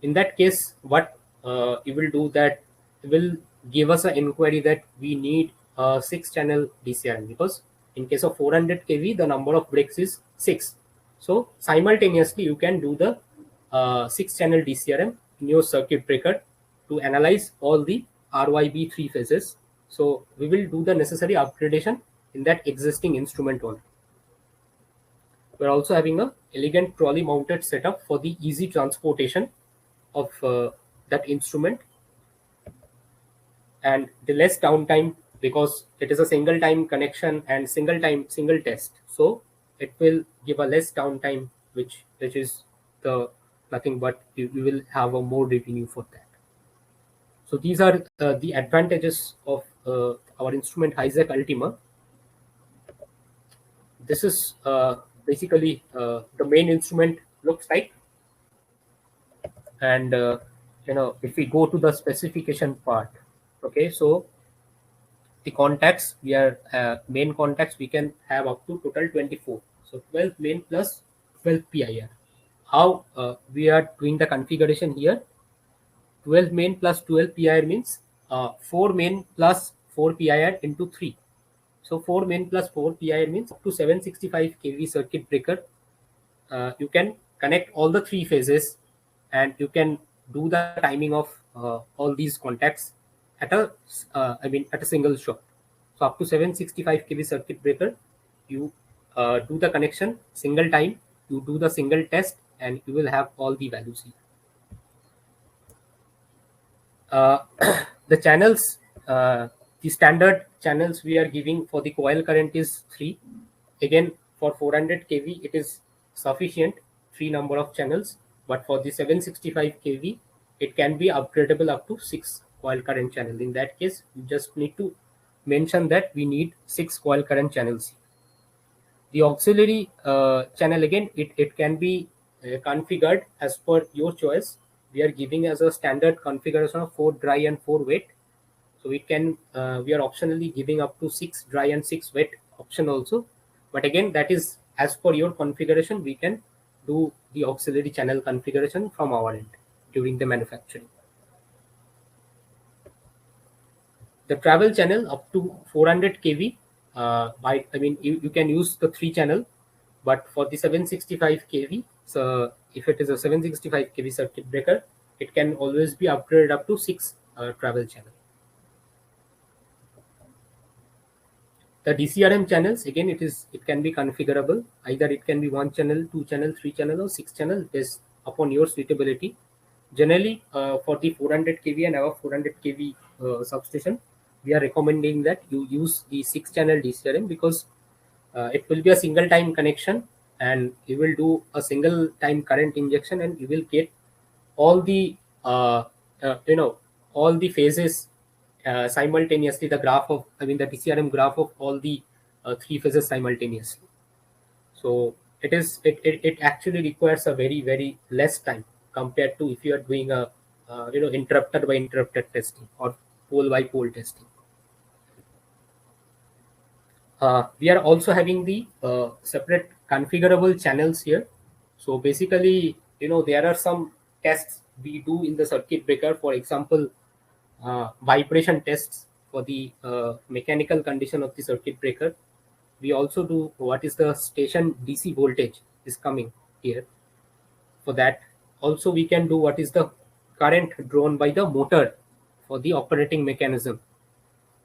Speaker 1: In that case, what it will do, that it will give us an inquiry that we need a 6-channel DCRM, because in case of 400 kV the number of breaks is 6. So simultaneously you can do the 6-channel DCRM in your circuit breaker to analyze all the RYB 3 phases. So we will do the necessary upgradation in that existing instrument only. We're also having a elegant trolley mounted setup for the easy transportation of that instrument, and the less downtime, because it is a single time connection and single test. So it will give a less downtime, which is the nothing but you will have a more revenue for that. So these are the advantages of our instrument Isaac Ultima. This is basically the main instrument looks like. And if we go to the specification part, okay, so the contacts, we are main contacts we can have up to total 24. So 12 main plus 12 PIR. How we are doing the configuration here? 12 main plus 12 PIR means 4 main plus 4 PIR into 3. So 4 main plus 4 PIR means up to 765 kV circuit breaker. You can connect all the 3 phases, and you can do the timing of all these contacts at a single shot. So up to 765 kV circuit breaker, you do the connection single time, you do the single test, and you will have all the values here. The channels, the standard channels we are giving for the coil current is 3. Again, for 400 kV it is sufficient 3 number of channels, but for the 765 kV it can be upgradable up to 6 coil current channel. In that case, you just need to mention that we need 6 coil current channels. The auxiliary channel, again, it can be configured as per your choice. We are giving as a standard configuration of 4 dry and 4 wet. So we are optionally giving up to 6 dry and 6 wet option also. But again, that is as per your configuration. We can do the auxiliary channel configuration from our end during the manufacturing. The travel channel up to 400 kV. You can use the 3-channel, but for the 765 kV, so if it is a 765 kV circuit breaker, it can always be upgraded up to 6 travel channel. The DCRM channels, again, it can be configurable. Either it can be 1 channel, 2 channel, 3 channel, or 6 channel, based upon your suitability. Generally, for the 400 kV and above 400 kV substation, we are recommending that you use the 6-channel DCRM, because it will be a single time connection, and you will do a single time current injection, and you will get all the all the phases simultaneously. The DCRM graph of all the 3 phases simultaneously. So it actually requires a very, very less time compared to if you are doing a interrupter by interrupter testing or pole by pole testing. We are also having the separate configurable channels here. So basically, there are some tests we do in the circuit breaker. For example, vibration tests. for the mechanical condition of the circuit breaker. We also do what is the station DC voltage is coming here. For that, also we can do what is the current drawn by the motor for the operating mechanism.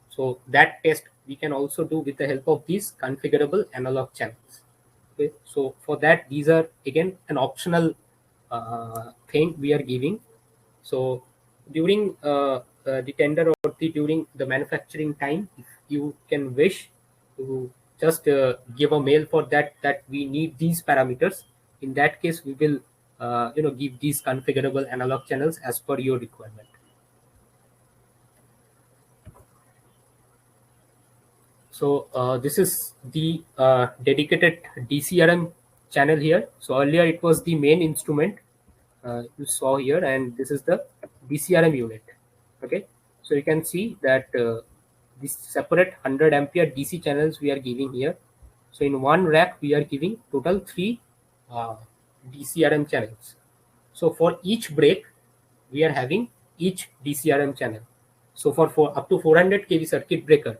Speaker 1: So that test we can also do with the help of these configurable analog channels. Okay, so for that, these are again an optional thing we are giving. So during the tender or during the manufacturing time, if you can wish to just give a mail for that we need these parameters. In that case, we will give these configurable analog channels as per your requirement. So this is the dedicated DCRM channel here. So earlier it was the main instrument you saw here, and this is the DCRM unit. Okay, so you can see that this separate 100 ampere DC channels we are giving here. So in one rack we are giving total 3 DCRM channels. So for each break we are having each DCRM channel. So for up to 400 kV circuit breaker,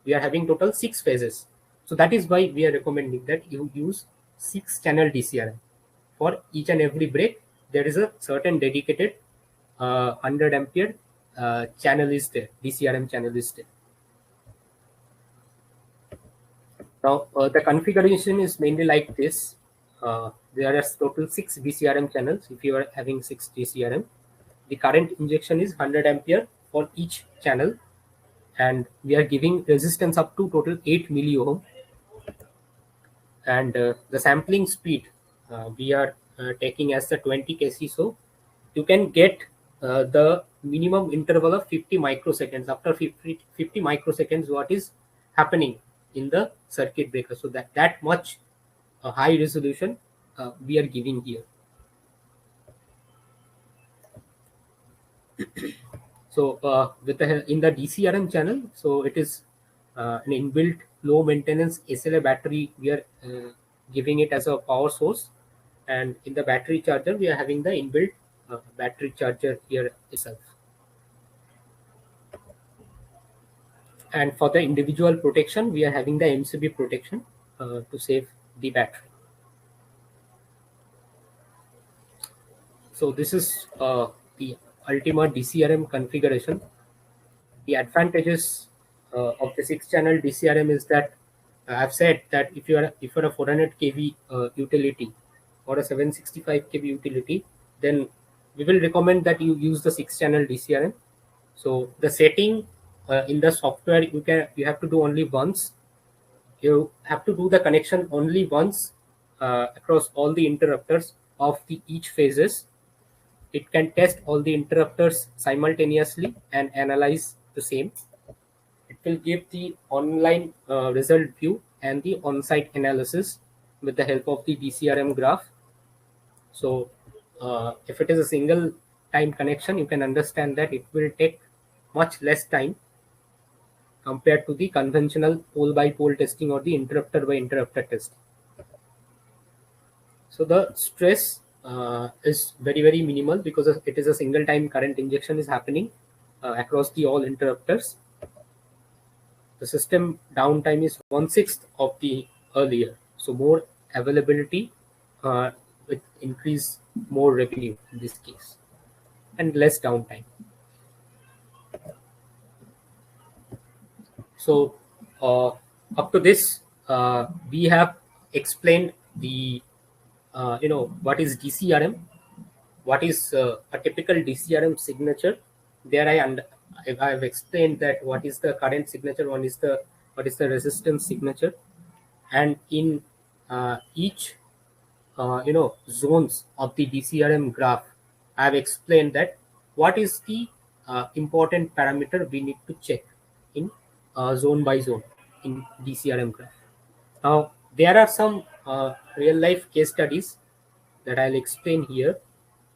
Speaker 1: we are having total 6 phases. So that is why we are recommending that you use 6 channel DCRM. For each and every break, there is a certain dedicated 100 ampere channel is there, DCRM channel is there. Now the configuration is mainly like this. There are total 6 DCRM channels. If you are having 6 DCRM, the current injection is 100 ampere for each channel, and we are giving resistance up to total 8 milliohm. And the sampling speed we are taking as the 20 kc. So you can get the minimum interval of 50 microseconds. After 50 microseconds, what is happening in the circuit breaker. So that much high resolution we are giving here. So in the DCRM channel, so it is an inbuilt low maintenance SLA battery. We are giving it as a power source, and in the battery charger we are having the inbuilt battery charger here itself. And for the individual protection, we are having the MCB protection to save the battery. So this is the ultimate DCRM configuration. The advantages of the 6-channel DCRM is that I've said that if you're a 400 kV utility or a 765 kV utility, then we will recommend that you use the 6-channel DCRM. So the setting in the software you have to do only once. You have to do the connection only once across all the interrupters of each phases. It can test all the interrupters simultaneously and analyze the same. It will give the online result view and the on-site analysis with the help of the DCRM graph. So if it is a single time connection, you can understand that it will take much less time compared to the conventional pole by pole testing or the interrupter by interrupter testing. So the stress is very minimal because it is a single time current injection is happening across the all interrupters. The system downtime is 1/6 of the earlier, so more availability with increase more revenue in this case, and less downtime. So up to this, we have explained the what is DCRM, what is a typical DCRM signature. There I have explained that what is the current signature, what is the resistance signature, and in each zones of the DCRM graph, I have explained that what is the important parameter we need to check in zone by zone in DCRM graph. Now there are some real life case studies that I'll explain here.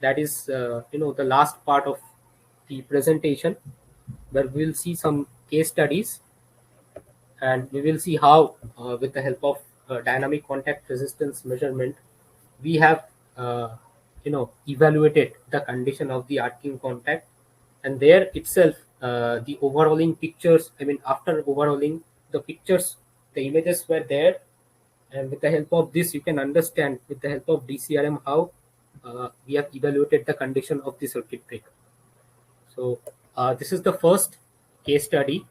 Speaker 1: That is the last part of the presentation, where we will see some case studies, and we will see how with the help of dynamic contact resistance measurement, we have evaluated the condition of the arcing contact, and there itself the overhauling pictures, I mean, after overhauling the pictures, the images were there, and with the help of this, you can understand with the help of DCRM how we have evaluated the condition of the circuit breaker. So this is the first case study.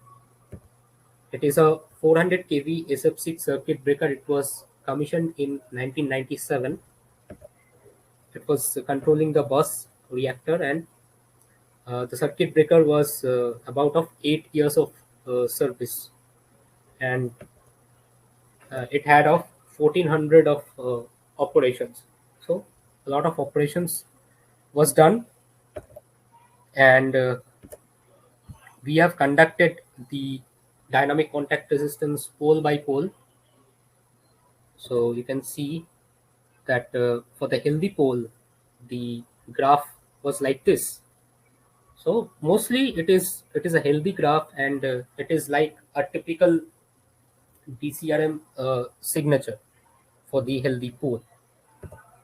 Speaker 1: It is a 400 kV SF6 circuit breaker. It was commissioned in 1997. It was controlling the bus reactor, and the circuit breaker was about of 8 years of service, and it had of 1400 of operations. So a lot of operations was done, and we have conducted the dynamic contact resistance pole by pole. So you can see that for the healthy pole, the graph was like this. So mostly it is a healthy graph, and it is like a typical DCRM signature for the healthy pole.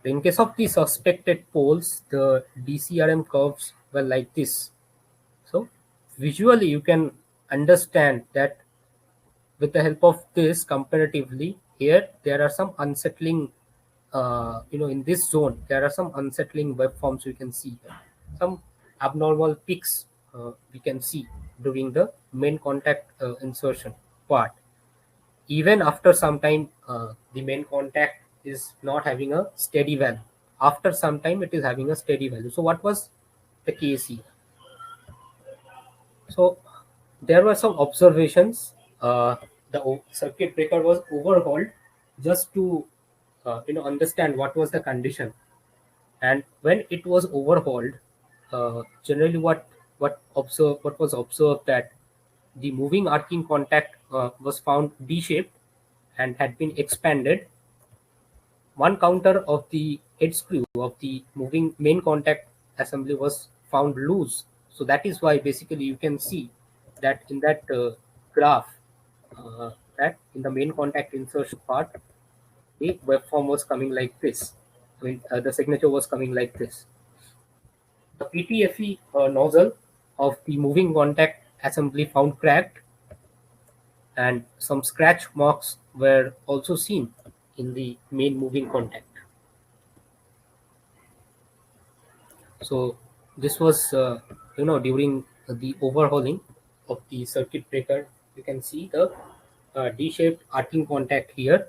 Speaker 1: In case of the suspected poles, the DCRM curves were like this. So visually you can understand that with the help of this, comparatively, here there are some unsettling, in this zone there are some unsettling waveforms we can see here. Some abnormal peaks we can see during the main contact insertion part. Even after some time, the main contact is not having a steady value. After some time it is having a steady value. So what was the case here? So there were some observations. The circuit breaker was overhauled just to understand what was the condition. And when it was overhauled, generally what was observed, that the moving arcing contact was found D-shaped and had been expanded. One counter of the head screw of the moving main contact assembly was found loose. So that is why basically you can see that in that graph, that in the main contact insertion part, the waveform was coming like this. I mean, the signature was coming like this. The PTFE nozzle of the moving contact assembly found cracked, and some scratch marks were also seen in the main moving contact. So this was during the overhauling of the circuit breaker. You can see the D-shaped arcing contact here,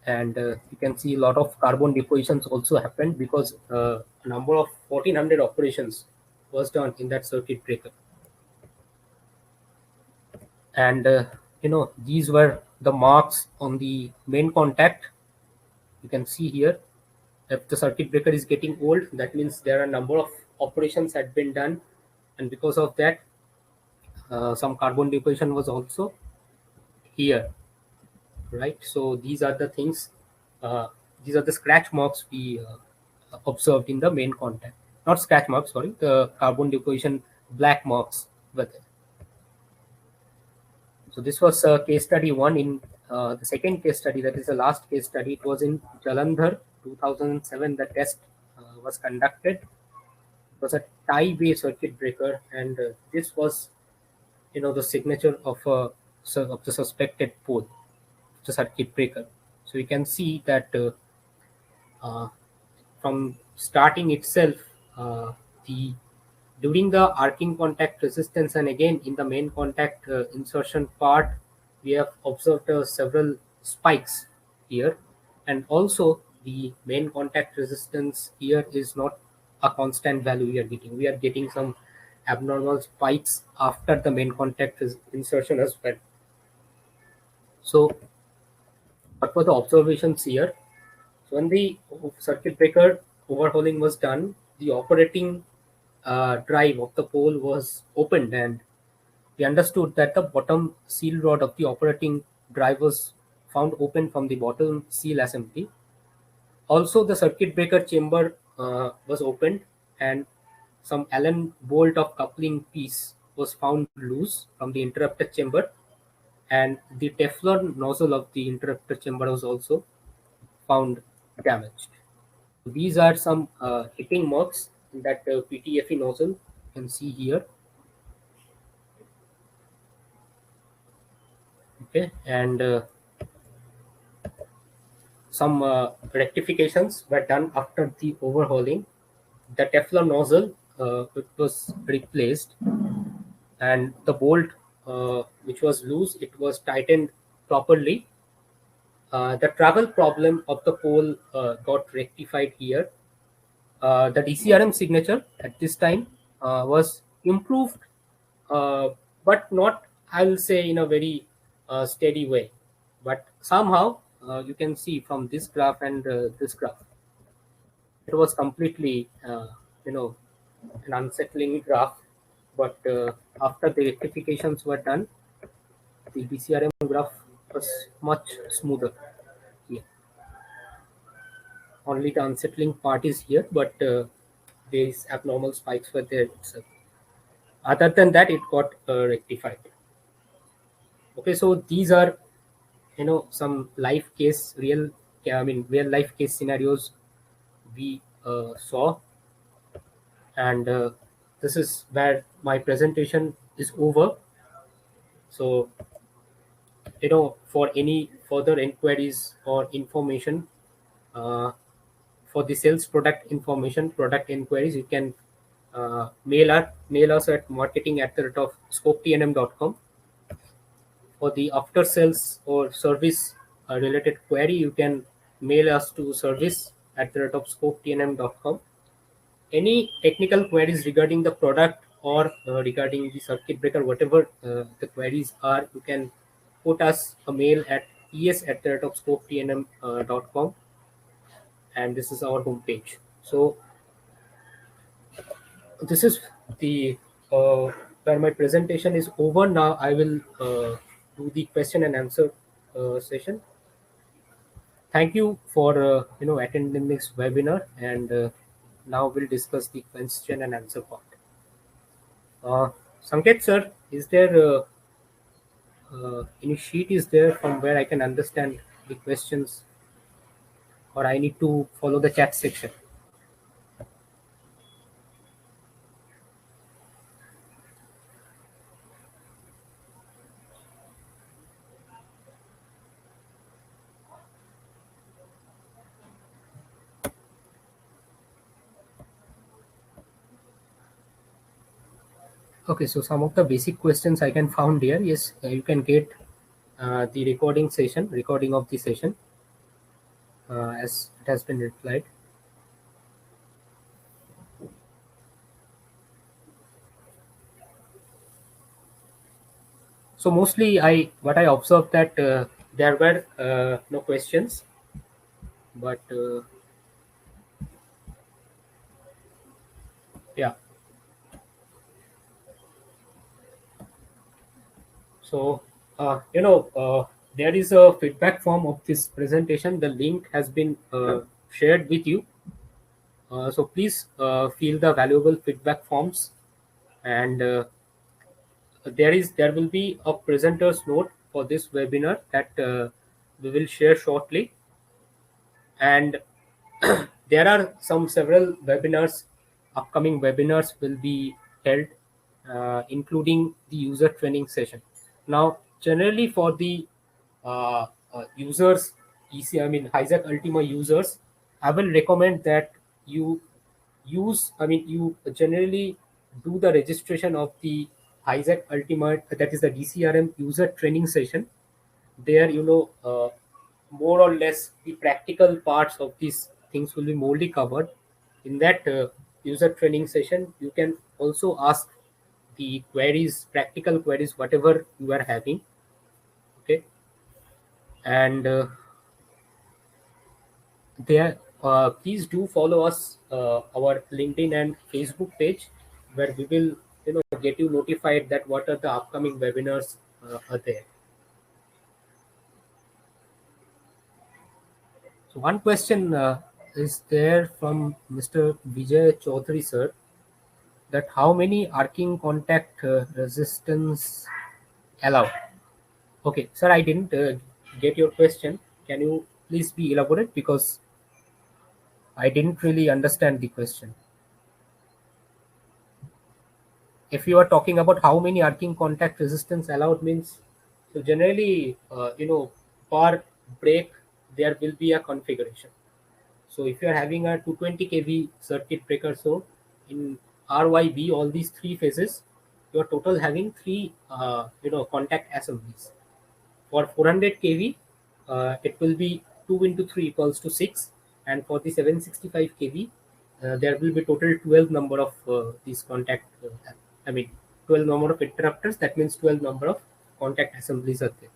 Speaker 1: and you can see a lot of carbon depositions also happened because a number of 1400 operations was done in that circuit breaker. And these were the marks on the main contact. You can see here, if the circuit breaker is getting old, that means there are a number of operations had been done, and because of that, some carbon deposition was also here, right? So these are the things, these are the scratch marks we observed in the main contact. Not scratch marks, sorry, the carbon deposition black marks were there. So this was case study one. In the second case study, that is the last case study, it was in Jalandhar, 2007. The test was conducted. It was a tie-based circuit breaker, and this was, the signature of the suspected pole, the circuit breaker. So you can see that from starting itself, the during the arcing contact resistance, and again in the main contact insertion part, we have observed several spikes here, and also the main contact resistance here is not a constant value we are getting some abnormal spikes after the main contact insertion as well. So what were the observations here? So when the circuit breaker overhauling was done, the operating drive of the pole was opened, and we understood that the bottom seal rod of the operating drive was found open from the bottom seal assembly. Also, the circuit breaker chamber was opened, and some Allen bolt of coupling piece was found loose from the interrupter chamber, and the Teflon nozzle of the interrupter chamber was also found damaged. These are some hitting marks in that PTFE nozzle. You can see here. Okay, and some rectifications were done after the overhauling. The Teflon nozzle it was replaced, and the bolt which was loose, it was tightened properly. The travel problem of the pole got rectified here. The DCRM signature at this time was improved, uh, but not, I'll say, in a very steady way. But somehow you can see from this graph and this graph, it was completely, you know, an unsettling graph. But after the rectifications were done, the DCRM graph was much smoother. Yeah. Only the unsettling part is here, but these abnormal spikes were there itself. Other than that, it got rectified. Okay, so these are, some life case, real life case scenarios we saw, and this is where my presentation is over. So, for any further inquiries or information, uh, for the sales product information, product inquiries, you can mail us at marketing@scopetnm.com. For the after sales or service related query, you can mail us to service@scopetnm.com. Any technical queries regarding the product or regarding the circuit breaker, whatever the queries are, you can put us a mail at es@scopetnm.com, and this is our homepage. So this is the where my presentation is over. Now I will do the question and answer session. Thank you for attending this webinar, and now we'll discuss the question and answer part. Sanket sir, is there any sheet is there from where I can understand the questions, or I need to follow the chat section? Okay, so some of the basic questions I can found here. Yes, you can get the recording of the session, as it has been replied. So mostly, what I observed that there were no questions, but yeah. So there is a feedback form of this presentation. The link has been shared with you. So please fill the valuable feedback forms, and there will be a presenter's note for this webinar that we will share shortly. And there are several webinars, upcoming webinars will be held, including the user training session. Now, generally for the users, Hijack Ultima users, I will recommend that you you generally do the registration of the Hijack Ultimate, that is the DCRM user training session. There, more or less the practical parts of these things will be morely covered. In that user training session, you can also ask the queries, practical queries, whatever you are having. Okay, and there, please do follow us, our LinkedIn and Facebook page, where we will get you notified that what are the upcoming webinars are there. So one question is there from Mr. Vijay Chaudhary sir, that how many arcing contact resistance allowed? Okay, sir, I didn't get your question. Can you please be elaborate, because I didn't really understand the question. if you are talking about how many arcing contact resistance allowed means, so generally, per break there will be a configuration. So if you are having a 220 kV circuit breaker, so in RYB, all these three phases, you are total having three, contact assemblies. For 400 kV, it will be 2 into 3 equals to 6, and for the 765 kV, there will be total 12 number of these contact. I mean, 12 number of interrupters. That means 12 number of contact assemblies are there.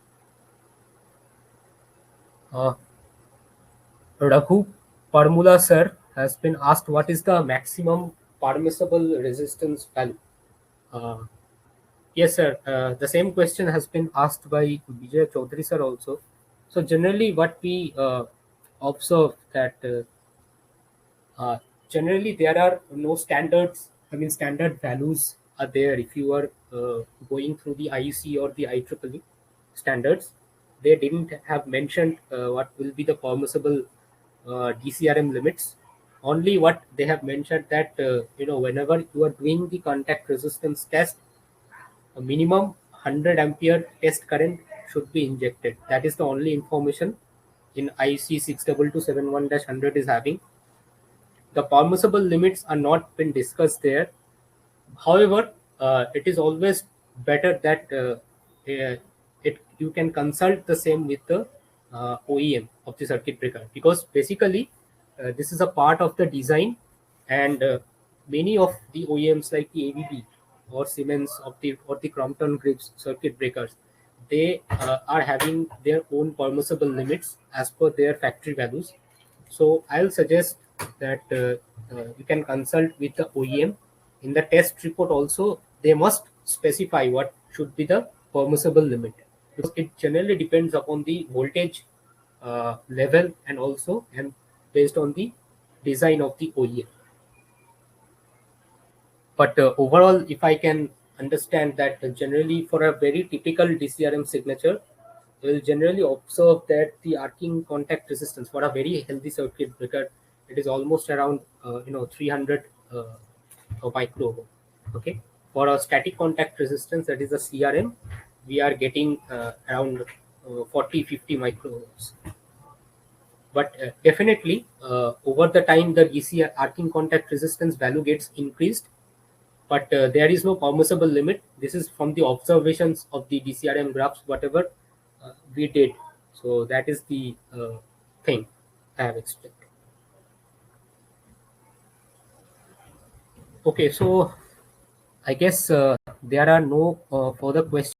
Speaker 1: Raghu Parmula sir has been asked what is the maximum permissible resistance value. Uh, yes, sir. The same question has been asked by Vijay Chaudhary sir also. So generally, what we observe that uh, generally there are no standards. I mean, standard values are there. If you are going through the IEC or the IEEE standards, they didn't have mentioned what will be the permissible DCRM limits. Only what they have mentioned that whenever you are doing the contact resistance test, a minimum 100 ampere test current should be injected. That is the only information in IC 62271-100 is having. The permissible limits are not been discussed there. However, it is always better that you can consult the same with the OEM of the circuit breaker, because basically this is a part of the design, and many of the OEMs like the ABB or Siemens or the Crompton Grips circuit breakers, they are having their own permissible limits as per their factory values. So I'll suggest that you can consult with the OEM. In the test report also, they must specify what should be the permissible limit, because it generally depends upon the voltage level and based on the design of the OEM. But overall, if I can understand that generally for a very typical DCRM signature, you will generally observe that the arcing contact resistance for a very healthy circuit breaker, it is almost around 300 micro ohm. Okay, for a static contact resistance, that is a CRM, we are getting around 40-50 micro ohms. But definitely over the time the DC arcing contact resistance value gets increased, but there is no permissible limit. This is from the observations of the DCRM graphs, whatever we did. So that is the thing I have explained. Okay, so I guess there are no further questions.